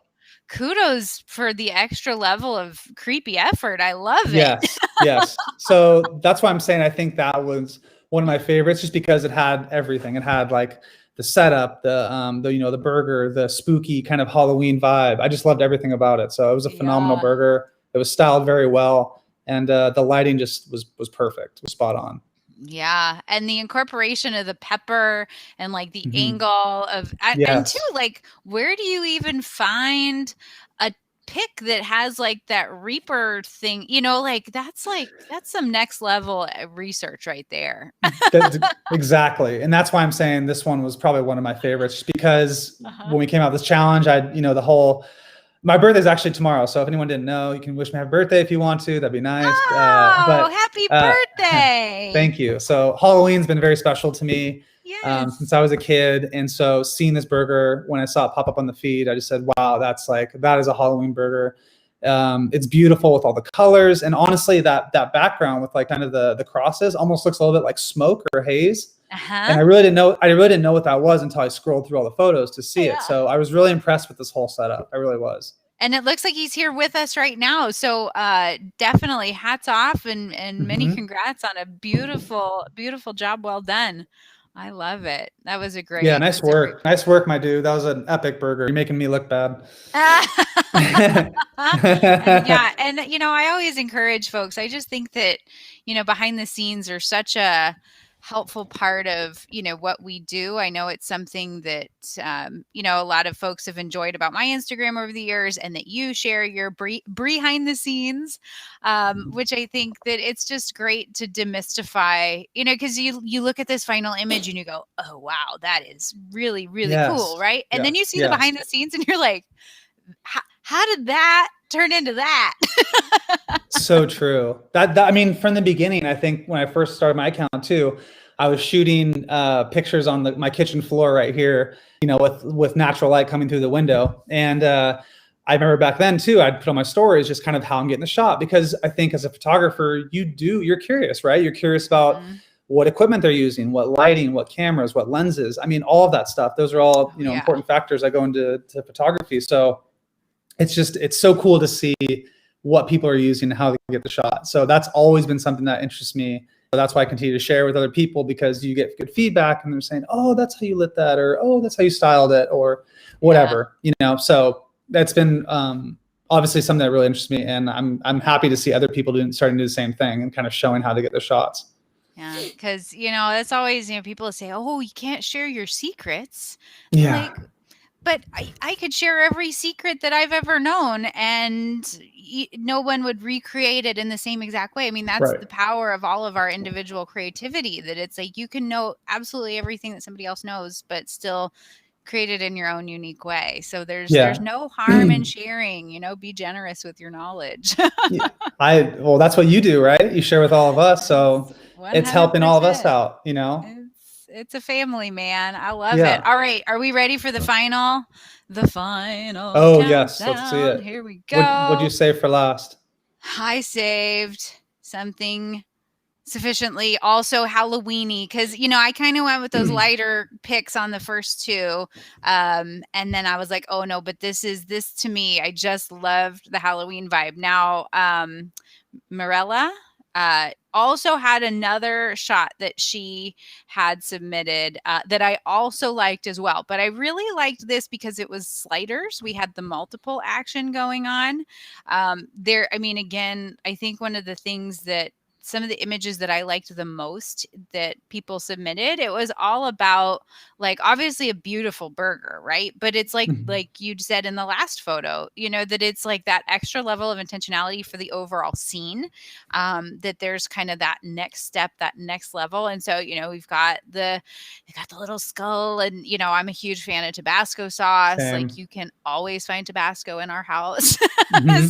Kudos for the extra level of creepy effort. I love it. Yes. So that's why I'm saying I think that was one of my favorites, just because it had everything. It had like the setup, the burger, the spooky kind of Halloween vibe. I just loved everything about it. So it was a phenomenal burger. It was styled very well, and the lighting just was perfect. It was spot on. Yeah, and the incorporation of the pepper and like the angle of and too, like, where do you even find a pick that has like that Reaper thing? That's some next level research right there. Exactly, and that's why I'm saying this one was probably one of my favorites, just because when we came out with this challenge, my birthday is actually tomorrow, so if anyone didn't know, you can wish me happy birthday if you want to. That'd be nice. Happy birthday! Thank you. So Halloween's been very special to me since I was a kid, and so seeing this burger when I saw it pop up on the feed, I just said, "Wow, that is a Halloween burger." It's beautiful with all the colors, and honestly, that background with like kind of the crosses almost looks a little bit like smoke or haze. And I really didn't know what that was until I scrolled through all the photos to see it. So I was really impressed with this whole setup. I really was. And it looks like he's here with us right now. So definitely hats off and many congrats on a beautiful, beautiful job. Well done. I love it. That was a Yeah, great, nice that's a great work. Nice work, my dude. That was an epic burger. You're making me look bad. Yeah, and I always encourage folks. I just think that, behind the scenes are such a helpful part of, what we do. I know it's something that a lot of folks have enjoyed about my Instagram over the years, and that you share your behind the scenes, which I think that it's just great to demystify, because you look at this final image and you go, oh wow, that is really, really cool, Yes. right? And then you Yes. see the Yes. behind the scenes and you're like, how did that turn into that? So true. That I mean, from the beginning, I think when I first started my account too, I was shooting pictures on my kitchen floor right here, with natural light coming through the window. And I remember back then too, I'd put on my stories just kind of how I'm getting the shot, because I think as a photographer, you're curious, right? You're curious about what equipment they're using, what lighting, what cameras, what lenses. I mean, all of that stuff. Those are all, important factors that go into photography. So it's so cool to see what people are using and how they get the shot. So that's always been something that interests me. So that's why I continue to share with other people, because you get good feedback and they're saying, oh, that's how you lit that, or oh, that's how you styled it, or whatever, So that's been obviously something that really interests me, and I'm happy to see other people starting to do the same thing and kind of showing how they get their shots. Yeah, because that's always, people say, oh, you can't share your secrets. Yeah. Like, but I could share every secret that I've ever known, and no one would recreate it in the same exact way. I mean, that's the power of all of our individual creativity, that it's like you can know absolutely everything that somebody else knows, but still create it in your own unique way. So there's no harm in sharing, be generous with your knowledge. Well, that's what you do, right? You share with all of us. So 100%. It's helping all of us out, It's a family, man. I love it. All right. Are we ready for the final? The final countdown. Yes. Let's see it. Here we go. What'd you save for last? I saved something sufficiently also Halloweeny, because I kind of went with those lighter picks on the first two, and then I was like, oh no, but this to me, I just loved the Halloween vibe. Now Mirella also had another shot that she had submitted that I also liked as well. But I really liked this because it was sliders. We had the multiple action going on there. I mean, again, I think one of the things that some of the images that I liked the most that people submitted, it was all about, like, obviously a beautiful burger, right? But it's like you said in the last photo, that it's like that extra level of intentionality for the overall scene, that there's kind of that next step, that next level. And so, we've got the little skull, and, I'm a huge fan of Tabasco sauce. Same. Like, you can always find Tabasco in our house.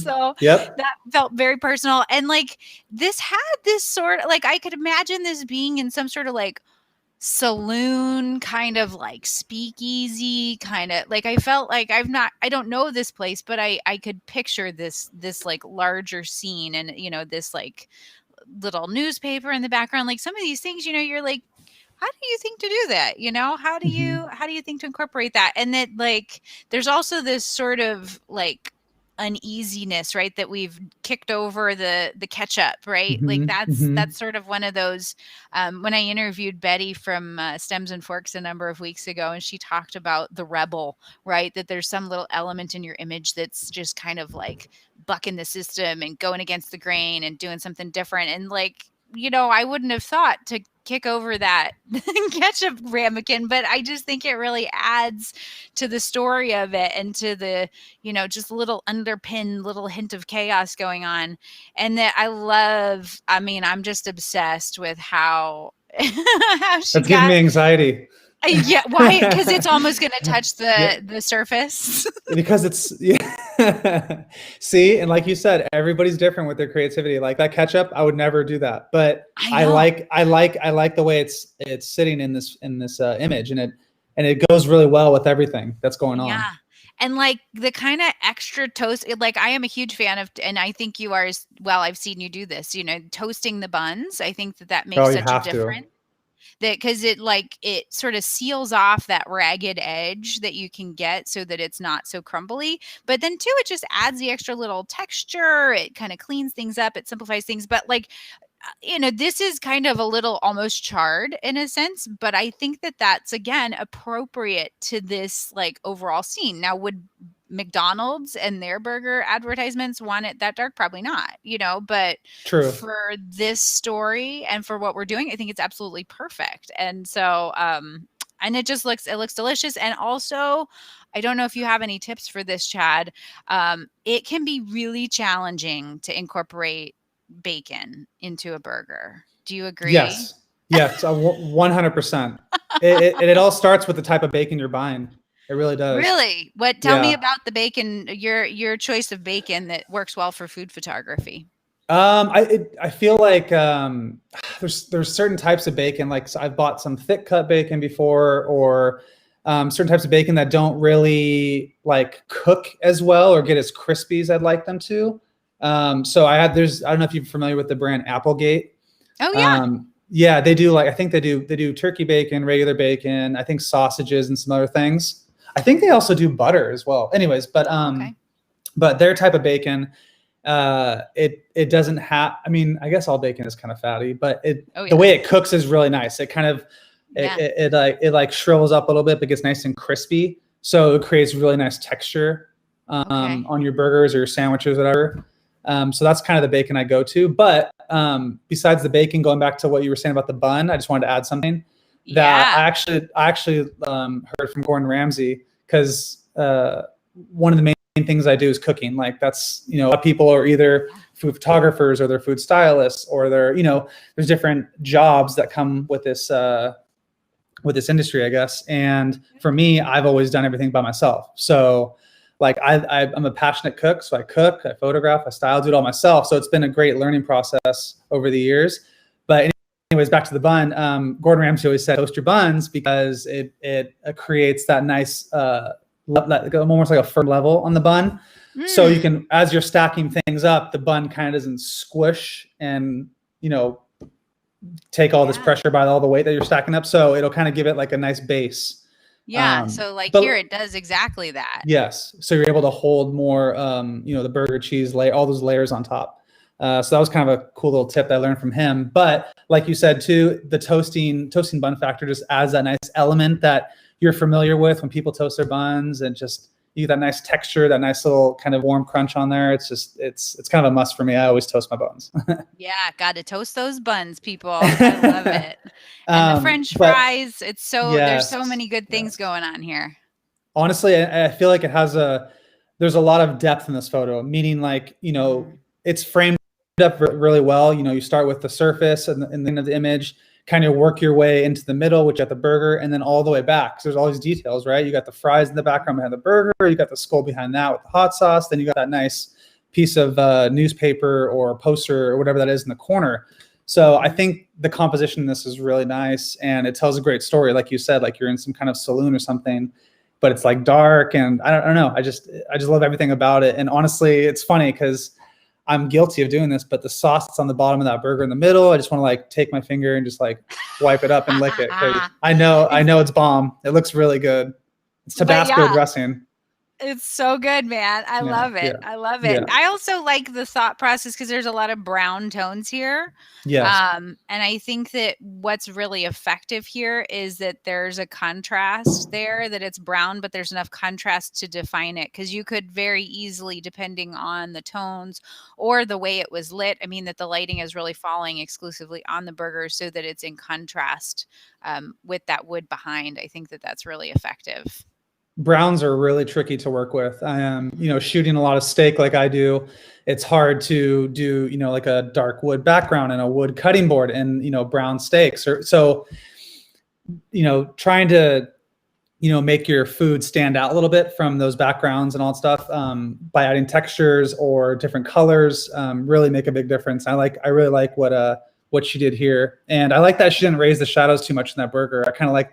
So that felt very personal. And like, this had this sort of, like, I could imagine this being in some sort of like saloon, kind of like speakeasy, kind of like, I felt like I don't know this place, but I could picture this like larger scene, and this like little newspaper in the background, like some of these things, you're like, how do you think to do that? How do you think to incorporate that? And that, like, there's also this sort of like uneasiness, right, that we've kicked over the ketchup, right? Like that's sort of one of those, when I interviewed Betty from Stems and Forks a number of weeks ago, and she talked about the rebel, right, that there's some little element in your image that's just kind of like bucking the system and going against the grain and doing something different. And like, I wouldn't have thought to kick over that ketchup ramekin, but I just think it really adds to the story of it, and to the, just a little underpin, little hint of chaos going on. And that I mean, I'm just obsessed with how That's giving me anxiety. Yeah, why? Because it's almost going to touch the surface. Because it's see, and like you said, everybody's different with their creativity. Like that ketchup, I would never do that. But I like the way it's sitting in this image, and it goes really well with everything that's going on. Yeah. And like the kind of extra toast, like I am a huge fan of, and I think you are as well. I've seen you do this, toasting the buns. I think that makes such a difference. That because it sort of seals off that ragged edge that you can get, so that it's not so crumbly. But then too, it just adds the extra little texture. It kind of cleans things up. It simplifies things. But like, this is kind of a little almost charred in a sense, but I think that that's again appropriate to this like overall scene. Now, would McDonald's and their burger advertisements want it that dark? Probably not, but True. for this story and for what we're doing, I think it's absolutely perfect. And so, and it looks delicious. And also, I don't know if you have any tips for this, Chad. It can be really challenging to incorporate bacon into a burger. Do you agree? Yes. 100%. It all starts with the type of bacon you're buying. It really does. Really? Tell me about the bacon, your choice of bacon that works well for food photography. I feel like there's certain types of bacon. Like, so I've bought some thick cut bacon before, or certain types of bacon that don't really like cook as well or get as crispy as I'd like them to. So I don't know if you're familiar with the brand Applegate. Oh yeah. Yeah, they do I think they do turkey bacon, regular bacon, I think sausages and some other things. I think they also do butter as well. Anyways, but Okay. but their type of bacon, it doesn't have, I mean, I guess all bacon is kind of fatty, but the way it cooks is really nice. It kind of it like shrivels up a little bit, but gets nice and crispy. So it creates really nice texture on your burgers or your sandwiches, whatever. So that's kind of the bacon I go to. But besides the bacon, going back to what you were saying about the bun, I just wanted to add something that I actually heard from Gordon Ramsay, because one of the main things I do is cooking. Like, that's, a lot of people are either food photographers or they're food stylists, or they're, there's different jobs that come with this industry, I guess. And for me, I've always done everything by myself. So like I'm a passionate cook. So I cook, I photograph, I style, do it all myself. So it's been a great learning process over the years. But anyways, back to the bun. Gordon Ramsay always said, toast your buns, because it creates that nice, almost like a firm level on the bun. So you can, as you're stacking things up, the bun kind of doesn't squish and, take all this pressure by all the weight that you're stacking up. So it'll kind of give it like a nice base. Yeah. So here it does exactly that. Yes. So you're able to hold more, the burger, cheese, all those layers on top. So that was kind of a cool little tip that I learned from him. But like you said too, the toasting bun factor just adds that nice element that you're familiar with when people toast their buns, and just you get that nice texture, that nice little kind of warm crunch on there. It's just, it's kind of a must for me. I always toast my buns. Yeah. Got to toast those buns, people. I love it. And the French fries, there's so many good things going on here. Honestly, I feel like there's a lot of depth in this photo, meaning like, it's framed up really well. You start with the surface and the end of the image, kind of work your way into the middle, which got the burger, and then all the way back. So there's all these details, right? You got the fries in the background behind the burger, you got the skull behind that with the hot sauce, then you got that nice piece of newspaper or poster or whatever that is in the corner. So I think the composition in this is really nice, and it tells a great story. Like you said, like you're in some kind of saloon or something, but it's like dark, and I don't know. I just love everything about it. And honestly, it's funny because I'm guilty of doing this, but the sauce that's on the bottom of that burger in the middle, I just want to like take my finger and just like wipe it up and lick it. 'Cause I know it's bomb. It looks really good. It's Tabasco dressing. It's so good, man. I love it. I love it. I also like the thought process because there's a lot of brown tones here. Yes. And I think that what's really effective here is that there's a contrast there, that it's brown, but there's enough contrast to define it. Because you could very easily, depending on the tones or the way it was lit, I mean, that the lighting is really falling exclusively on the burger so that it's in contrast with that wood behind. I think that that's really effective. Browns are really tricky to work with. I am, shooting a lot of steak like I do. It's hard to do, like a dark wood background and a wood cutting board and, brown steaks. So, trying to, make your food stand out a little bit from those backgrounds and all that stuff by adding textures or different colors really make a big difference. I really like what she did here. And I like that she didn't raise the shadows too much in that burger. I kind of like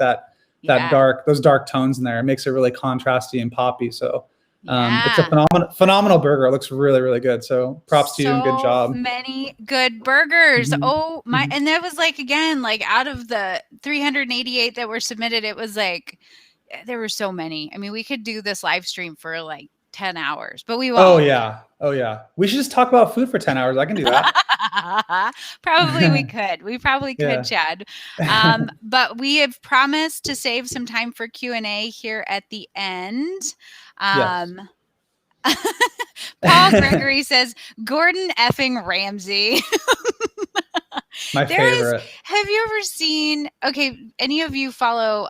those dark tones in there. It makes it really contrasty and poppy. So it's a phenomenal burger. It looks really, really good. So props to you and good job. Many good burgers. Oh my. And that was like, again, like out of the 388 that were submitted, it was like, there were so many. I mean, we could do this live stream for like 10 hours, but we won't. Oh yeah. We should just talk about food for 10 hours. I can do that. Probably we could. We probably could, Yeah. Chad. But we have promised to save some time for Q&A here at the end. Yes. Paul Gregory says, Gordon effing Ramsay. My There is, favorite. have you ever seen, okay, any of you follow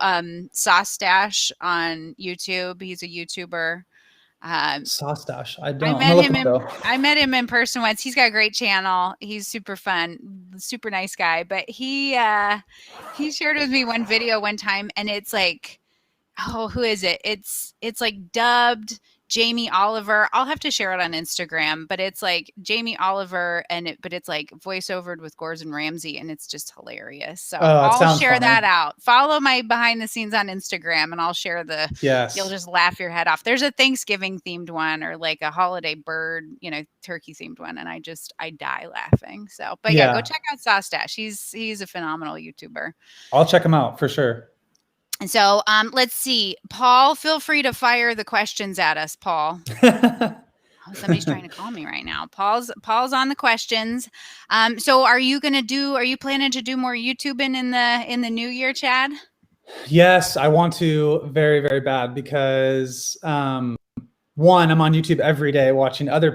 Sauce Dash on YouTube? He's a YouTuber. Sauce Dash. I I don't. I'm met gonna look him him in though. I met him in person once. He's got a great channel. He's super fun, super nice guy. But he shared with me one video one time, and it's like, oh, who is it? It's like dubbed Jamie Oliver. I'll have to share it on Instagram, but it's like Jamie Oliver but it's like voiceovered with Gordon Ramsay, and it's just hilarious. So Oh, it I'll sounds share funny. that out. Follow my behind the scenes on Instagram, and I'll share you'll Yes. just laugh your head off. There's a Thanksgiving themed one or like a holiday bird, turkey themed one, and I die laughing. So, but yeah, go Yeah. check out Sauce Dash. He's a phenomenal YouTuber. I'll check him out for sure. And so let's see. Paul, feel free to fire the questions at us, Paul. Oh, somebody's trying to call me right now. Paul's on the questions. So are you planning to do more YouTubing in the new year, Chad? Yes, I want to very, very bad because one, I'm on YouTube every day watching other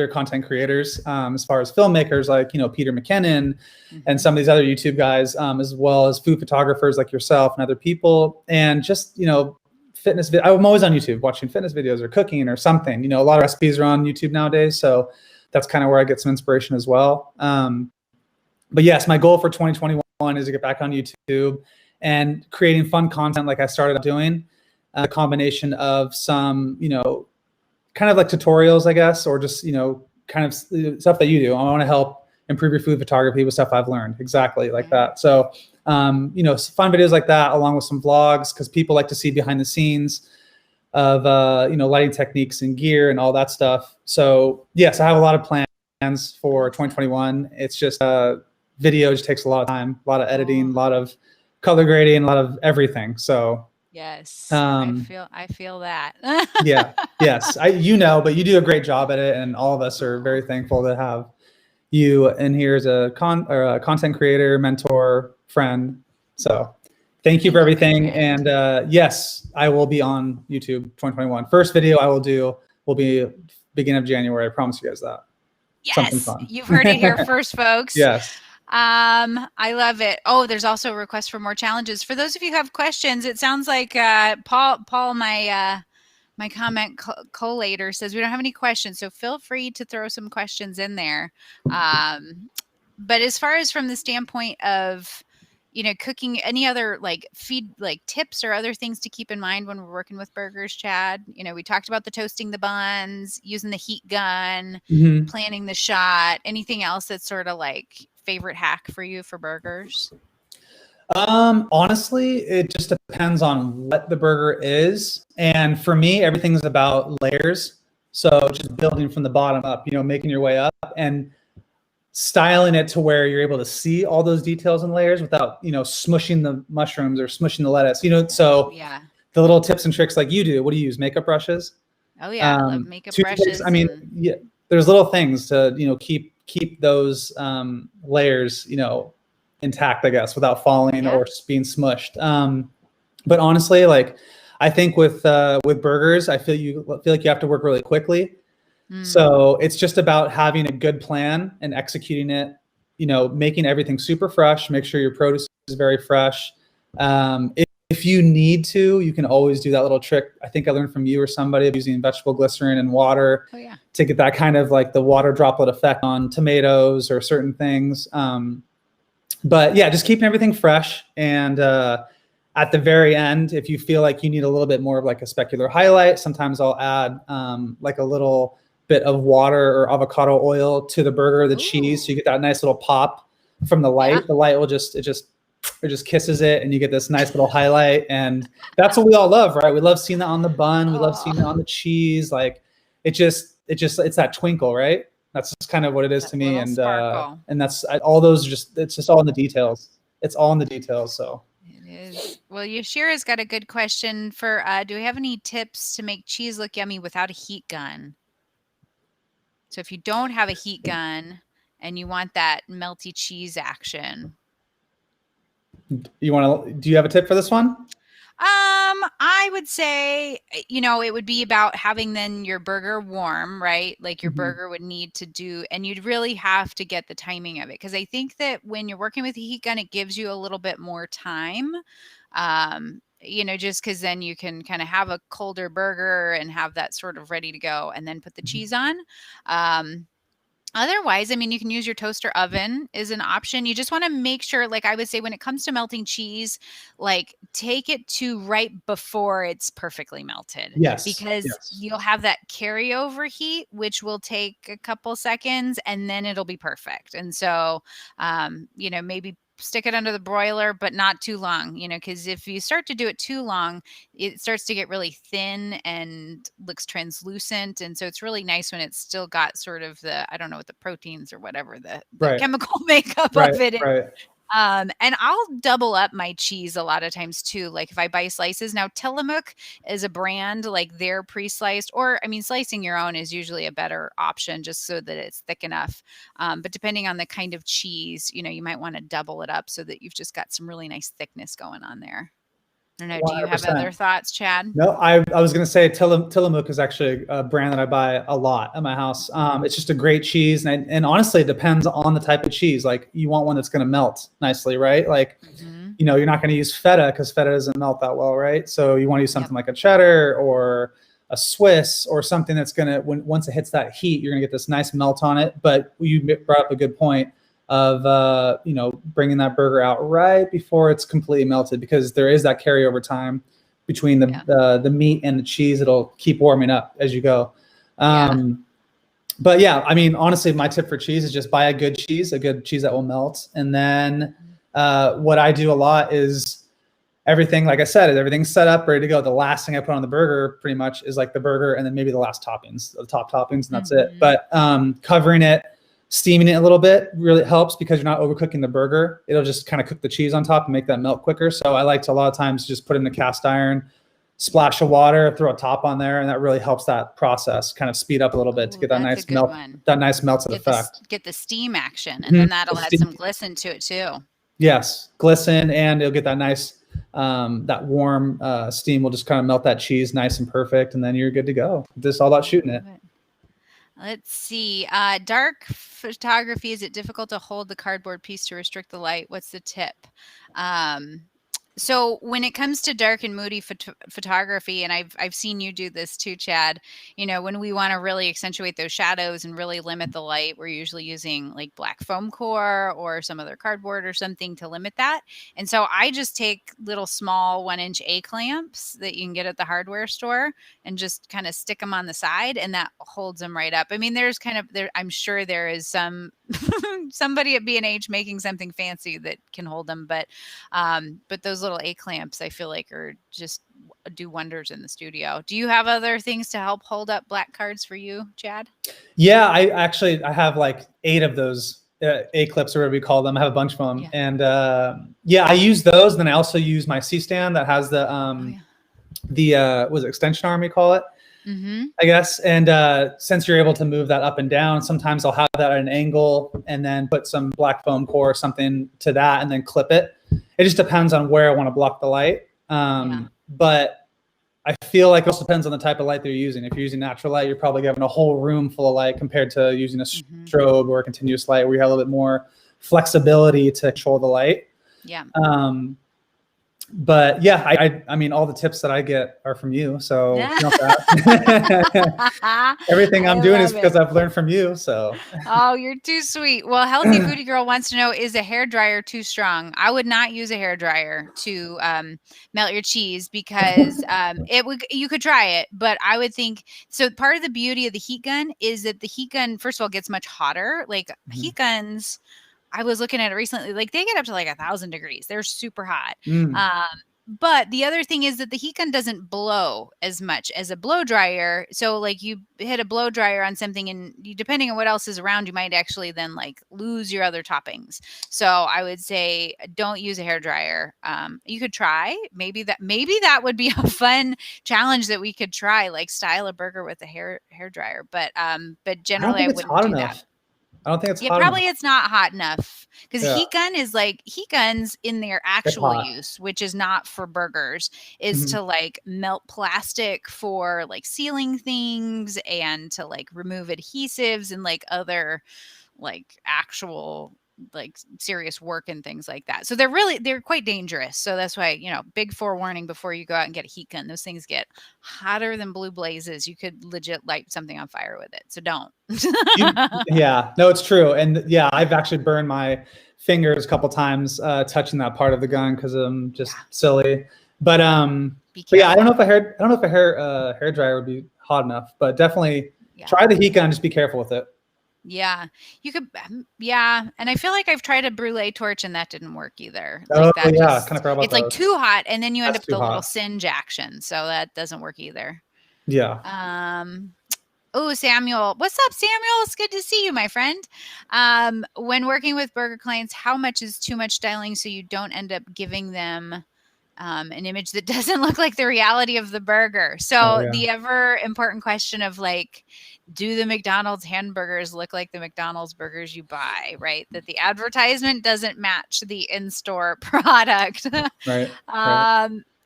content creators, as far as filmmakers like, Peter McKinnon and some of these other YouTube guys, as well as food photographers like yourself and other people. And just, fitness. I'm always on YouTube watching fitness videos or cooking or something. A lot of recipes are on YouTube nowadays. So that's kind of where I get some inspiration as well. But yes, my goal for 2021 is to get back on YouTube and creating fun content like I started doing. A combination of some, kind of like tutorials, I guess, or just, kind of stuff that you do. I want to help improve your food photography with stuff I've learned, exactly like that. So, fun videos like that, along with some vlogs, because people like to see behind the scenes of, lighting techniques and gear and all that stuff. So yes, I have a lot of plans for 2021. It's just video just takes a lot of time, a lot of editing, a lot of color grading, a lot of everything. So yes, I feel that. yeah, yes, but you do a great job at it, and all of us are very thankful to have you in here as a content creator, mentor, friend. So thank you for everything. And yes, I will be on YouTube 2021. First video I will do will be beginning of January. I promise you guys that. Yes, something fun. You've heard it here first, folks. Yes. I love it. Oh, there's also a request for more challenges. For those of you who have questions, it sounds like Paul, my comment collator says we don't have any questions, so feel free to throw some questions in there. But as far as from the standpoint of cooking, any other tips or other things to keep in mind when we're working with burgers, Chad? We talked about the toasting the buns, using the heat gun, planning the shot. Anything else that's sort of like favorite hack for you for burgers? Honestly, it just depends on what the burger is. And for me, everything's about layers. So just building from the bottom up, making your way up and styling it to where you're able to see all those details and layers without, smushing the mushrooms or smushing the lettuce, so yeah. The little tips and tricks like you do. What do you use? Makeup brushes? Oh yeah. I love makeup brushes. I mean, yeah, there's little things to, keep those layers, intact, I guess, without falling or being smushed. But honestly, I think with burgers, I feel like you have to work really quickly. So it's just about having a good plan and executing it, making everything super fresh, make sure your produce is very fresh. If you need to, you can always do that little trick. I think I learned from you or somebody of using vegetable glycerin and water to get that kind of like the water droplet effect on tomatoes or certain things. But yeah, just keeping everything fresh. And at the very end, if you feel like you need a little bit more of like a specular highlight, sometimes I'll add like a little bit of water or avocado oil to the burger, the cheese, so you get that nice little pop from the light. The light will just kisses it, and you get this nice little highlight. And that's what we all love, right? We love seeing that on the bun. We love seeing it on the cheese. Like it's that twinkle, right? That's just kind of what it is to me. And that's all those it's just all in the details. It's all in the details. So it is. Well, Yoshira's got a good question for, do we have any tips to make cheese look yummy without a heat gun? So if you don't have a heat gun and you want that melty cheese action. Do you have a tip for this one? I would say, it would be about having then your burger warm, right? Like your burger would need to do, and you'd really have to get the timing of it. Cause I think that when you're working with a heat gun, it gives you a little bit more time. Just cause then you can kind of have a colder burger and have that sort of ready to go and then put the cheese on. Otherwise, I mean, you can use your toaster oven is an option. You just want to make sure, like I would say, when it comes to melting cheese, like take it to right before it's perfectly melted. Yes. Because you'll have that carryover heat, which will take a couple seconds and then it'll be perfect. And so, maybe stick it under the broiler, but not too long, because if you start to do it too long, it starts to get really thin and looks translucent. And so it's really nice when it's still got sort of I don't know what the proteins or whatever the chemical makeup of it is. Right. And I'll double up my cheese a lot of times too. Like if I buy slices now, Tillamook is a brand, like they're pre-sliced, or I mean, slicing your own is usually a better option just so that it's thick enough. But depending on the kind of cheese, you might want to double it up so that you've just got some really nice thickness going on there. I don't know. 100%. Do you have other thoughts, Chad? No, I was going to say Tillamook is actually a brand that I buy a lot at my house. It's just a great cheese. And honestly, it depends on the type of cheese. Like you want one that's going to melt nicely, right? Like, you're not going to use feta because feta doesn't melt that well, right? So you want to use something like a cheddar or a Swiss or something that's going to, once it hits that heat, you're going to get this nice melt on it. But you brought up a good point of bringing that burger out right before it's completely melted, because there is that carryover time between the meat and the cheese. It'll keep warming up as you go. But yeah, I mean, honestly, my tip for cheese is just buy a good cheese that will melt. And then what I do a lot is everything, like I said, everything's set up, ready to go. The last thing I put on the burger pretty much is like the burger and then maybe the last toppings, the top toppings, and that's it. But covering it, steaming it a little bit really helps because you're not overcooking the burger. It'll just kind of cook the cheese on top and make that melt quicker. So I like to a lot of times just put it in a cast iron, splash of water, throw a top on there, and that really helps that process kind of speed up a little bit to get that nice melt, that nice melted effect. Get the steam action, and then that'll add some glisten to it too. Yes, glisten, and it'll get that nice, that warm steam will just kind of melt that cheese nice and perfect, and then you're good to go. It's all about shooting it. Let's see. Dark photography, is it difficult to hold the cardboard piece to restrict the light? What's the tip? So when it comes to dark and moody photography, and I've seen you do this too, Chad, when we want to really accentuate those shadows and really limit the light, we're usually using like black foam core or some other cardboard or something to limit that. And so I just take little small 1-inch A clamps that you can get at the hardware store and just kind of stick them on the side, and that holds them right up. I mean, I'm sure there is somebody at B&H making something fancy that can hold them, but those little A clamps, I feel like, are just do wonders in the studio. Do you have other things to help hold up black cards for you, Chad? Yeah, I have like 8 of those A clips, or whatever we call them. I have a bunch of them, and I use those. Then I also use my C stand that has the was it extension arm, we call it, I guess. And since you're able to move that up and down, sometimes I'll have that at an angle and then put some black foam core or something to that and then clip it. It just depends on where I want to block the light. But I feel like it also depends on the type of light they're using. If you're using natural light, you're probably having a whole room full of light compared to using a strobe or a continuous light where you have a little bit more flexibility to control the light. Yeah. But yeah, I mean, all the tips that I get are from you. So everything I'm doing is because I've learned from you. So. Oh, you're too sweet. Well, Healthy Foodie Girl wants to know, is a hairdryer too strong? I would not use a hairdryer to melt your cheese because you could try it, but I would think, so part of the beauty of the heat gun is that the heat gun, first of all, gets much hotter. Like heat guns, I was looking at it recently, like they get up to like 1,000 degrees. They're super hot. But the other thing is that the heat gun doesn't blow as much as a blow dryer. So like you hit a blow dryer on something and depending on what else is around, you might actually then like lose your other toppings. So I would say don't use a hair dryer. You could try, maybe that would be a fun challenge that we could try, like style a burger with a hair dryer. But generally I wouldn't do that. I don't think it's Yeah, hot probably enough. it's not hot enough because Yeah. heat guns in their It's actual hot. use, which is not for burgers, is Mhm. to like melt plastic for like sealing things and to like remove adhesives and like other like actual like serious work and things like that. So they're quite dangerous. So that's why, big forewarning before you go out and get a heat gun. Those things get hotter than blue blazes. You could legit light something on fire with it. So don't. Yeah, no, it's true. And yeah, I've actually burned my fingers a couple times touching that part of the gun because I'm just silly. But Be but yeah, I don't know careful. if a hair dryer would be hot enough, but definitely Yeah. try the heat gun. Just be careful with it. Yeah, you could. Yeah, and I feel like I've tried a brulee torch and that didn't work either. Oh Like that yeah, kind of just, forgot about it's like those. too hot, and then you end That's up with too a little hot. singe action, so that doesn't work either. Yeah. Oh, Samuel, what's up, Samuel? It's good to see you, my friend. When working with burger clients, how much is too much styling so you don't end up giving them an image that doesn't look like the reality of the burger? So Yeah. the ever important question of like, do the McDonald's hamburgers look like the McDonald's burgers you buy, right? That the advertisement doesn't match the in-store product. Right.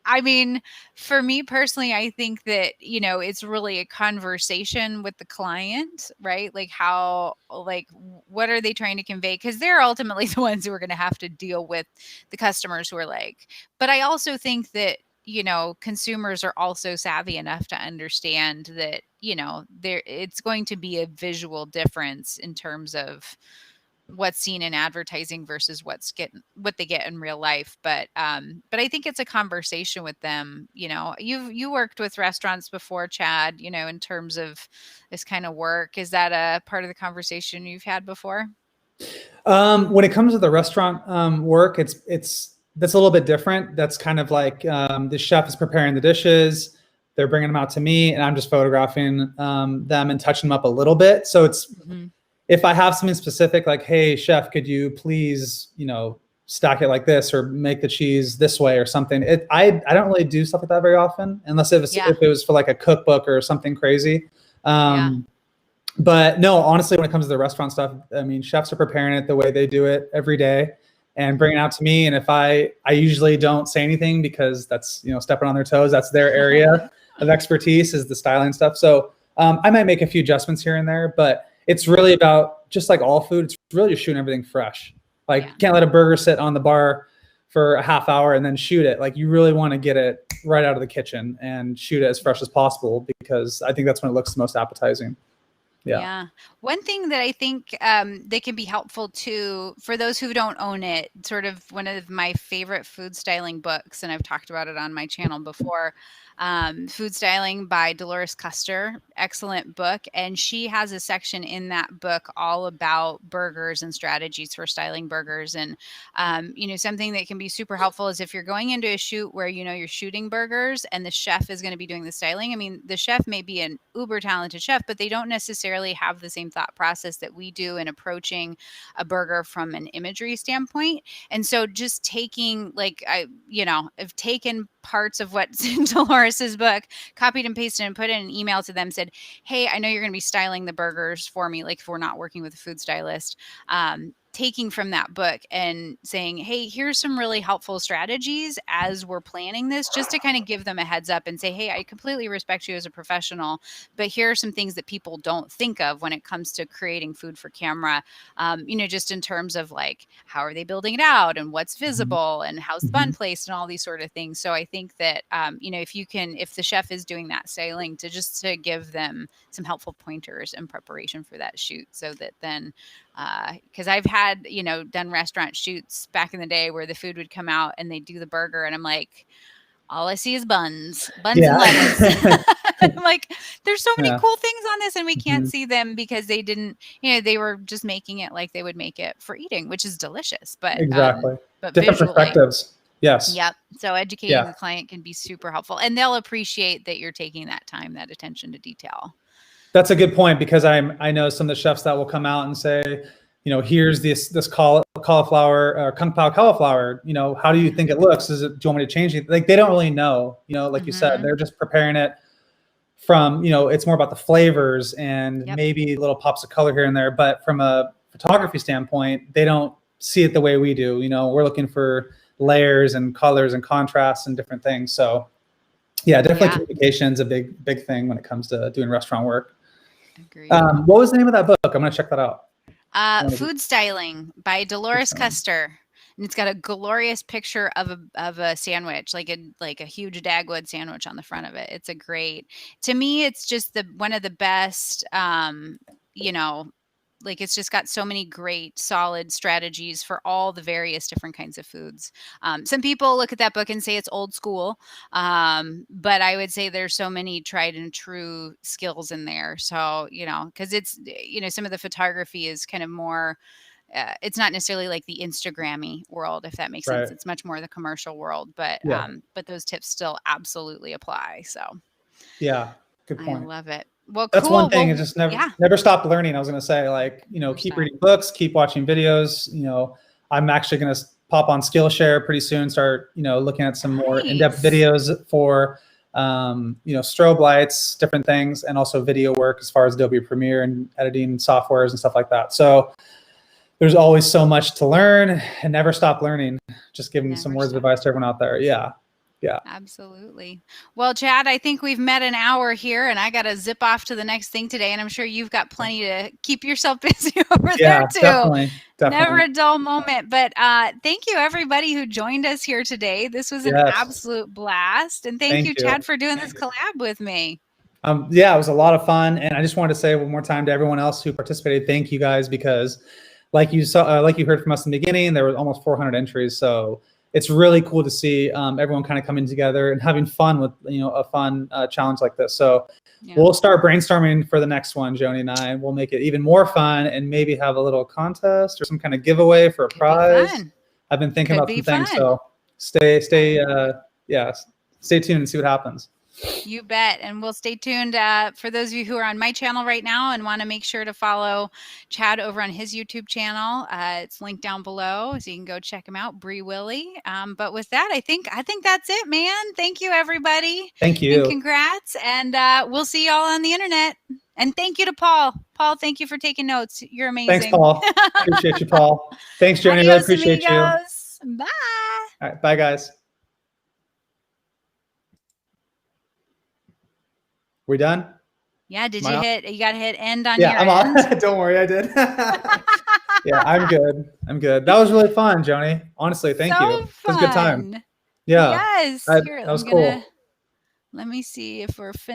I mean, for me personally, I think that, it's really a conversation with the client, right? Like what are they trying to convey? Because they're ultimately the ones who are going to have to deal with the customers who are like, but I also think that, consumers are also savvy enough to understand that, it's going to be a visual difference in terms of what's seen in advertising versus what they get in real life. But I think it's a conversation with them. You worked with restaurants before, Chad, in terms of this kind of work. Is that a part of the conversation you've had before? When it comes to the restaurant work, that's a little bit different. That's kind of like the chef is preparing the dishes, they're bringing them out to me, and I'm just photographing them and touching them up a little bit. So it's if I have something specific, like, hey, chef, could you please, stack it like this or make the cheese this way or something. I don't really do stuff like that very often, unless if it was for like a cookbook or something crazy. But no, honestly, when it comes to the restaurant stuff, I mean, chefs are preparing it the way they do it every day and bring it out to me. And if I usually don't say anything because that's, stepping on their toes. That's their area of expertise, is the styling stuff. So I might make a few adjustments here and there, but it's really about, just like all food, it's really just shooting everything fresh. Like, you can't let a burger sit on the bar for a half hour and then shoot it. Like, you really want to get it right out of the kitchen and shoot it as fresh as possible, because I think that's when it looks the most appetizing. Yeah. One thing that I think they can be helpful to, for those who don't own it, sort of one of my favorite food styling books, and I've talked about it on my channel before, Food Styling by Dolores Custer. Excellent book. And she has a section in that book all about burgers and strategies for styling burgers. And, something that can be super helpful is if you're going into a shoot where, you're shooting burgers and the chef is going to be doing the styling. I mean, the chef may be an uber talented chef, but they don't necessarily have the same thought process that we do in approaching a burger from an imagery standpoint. And so just taking I've taken parts of what's in Dolores's book, copied and pasted and put in an email to them, said, hey, I know you're going to be styling the burgers for me. Like, if we're not working with a food stylist, taking from that book and saying, hey, here's some really helpful strategies as we're planning this, just to kind of give them a heads up and say, hey, I completely respect you as a professional, but here are some things that people don't think of when it comes to creating food for camera, just in terms of like, how are they building it out and what's visible and how's the bun placed and all these sort of things. So I think that, if the chef is doing that styling, to give them some helpful pointers in preparation for that shoot, so that then, because I've had, done restaurant shoots back in the day where the food would come out and they do the burger and I'm like, all I see is buns and lettuce. I'm like, there's so many cool things on this and we can't see them because they didn't, they were just making it like they would make it for eating, which is delicious, but exactly. But different visually, perspectives. Yes. Yep. So educating the client can be super helpful, and they'll appreciate that you're taking that time, that attention to detail. That's a good point, because I know some of the chefs that will come out and say, here's this cauliflower or kung pao cauliflower. How do you think it looks? Do you want me to change it? Like, they don't really know. Like you said, they're just preparing it from. It's more about the flavors and maybe little pops of color here and there. But from a photography standpoint, they don't see it the way we do. We're looking for layers and colors and contrasts and different things. So yeah, definitely communication is a big thing when it comes to doing restaurant work. Agreed. What was the name of that book? I'm going to check that out. Food Styling by Dolores Custer. And it's got a glorious picture of a sandwich, like a huge Dagwood sandwich on the front of it. It's to me, it's just one of the best, like it's just got so many great solid strategies for all the various different kinds of foods. Some people look at that book and say it's old school, but I would say there's so many tried and true skills in there. So, because it's, some of the photography is kind of more, it's not necessarily like the Instagrammy world, if that makes sense. It's much more the commercial world, but those tips still absolutely apply. So yeah, good point. I love it. Well, that's one thing. Is just never stop learning. I was going to say, like, keep reading books, keep watching videos. I'm actually going to pop on Skillshare pretty soon, start, looking at some more in-depth videos for, strobe lights, different things, and also video work as far as Adobe Premiere and editing softwares and stuff like that. So there's always so much to learn, and never stop learning. Just giving some words of advice to everyone out there. Yeah. Absolutely. Well, Chad, I think we've met an hour here, and I got to zip off to the next thing today. And I'm sure you've got plenty to keep yourself busy over there too. Definitely. Never a dull moment. But thank you, everybody who joined us here today. This was an absolute blast. And thank you, Chad, for doing this collab with me. It was a lot of fun. And I just wanted to say one more time to everyone else who participated, thank you guys, because like you saw, like you heard from us in the beginning, there was almost 400 entries. So it's really cool to see everyone kind of coming together and having fun with, a fun challenge like this. So we'll start brainstorming for the next one, Joni and I. We'll make it even more fun and maybe have a little contest or some kind of giveaway for a prize. I've been thinking about some things. So stay tuned and see what happens. You bet. And we'll stay tuned for those of you who are on my channel right now and want to make sure to follow Chad over on his YouTube channel. It's linked down below, so you can go check him out, Bree Willie. But with that, I think that's it, man. Thank you, everybody. Thank you. And congrats. And we'll see y'all on the internet. And thank you to Paul. Paul, thank you for taking notes. You're amazing. Thanks, Paul. Appreciate you, Paul. Thanks, Joni. Really appreciate amigos. You. Bye. All right. Bye, guys. We done? Yeah. Did you hit? You got to hit end on your I'm end. on. Don't worry, I did. I'm good. That was really fun, Joni. Honestly, thank you. It was a good time. Yeah. Yes. That was cool. Let me see if we're finished.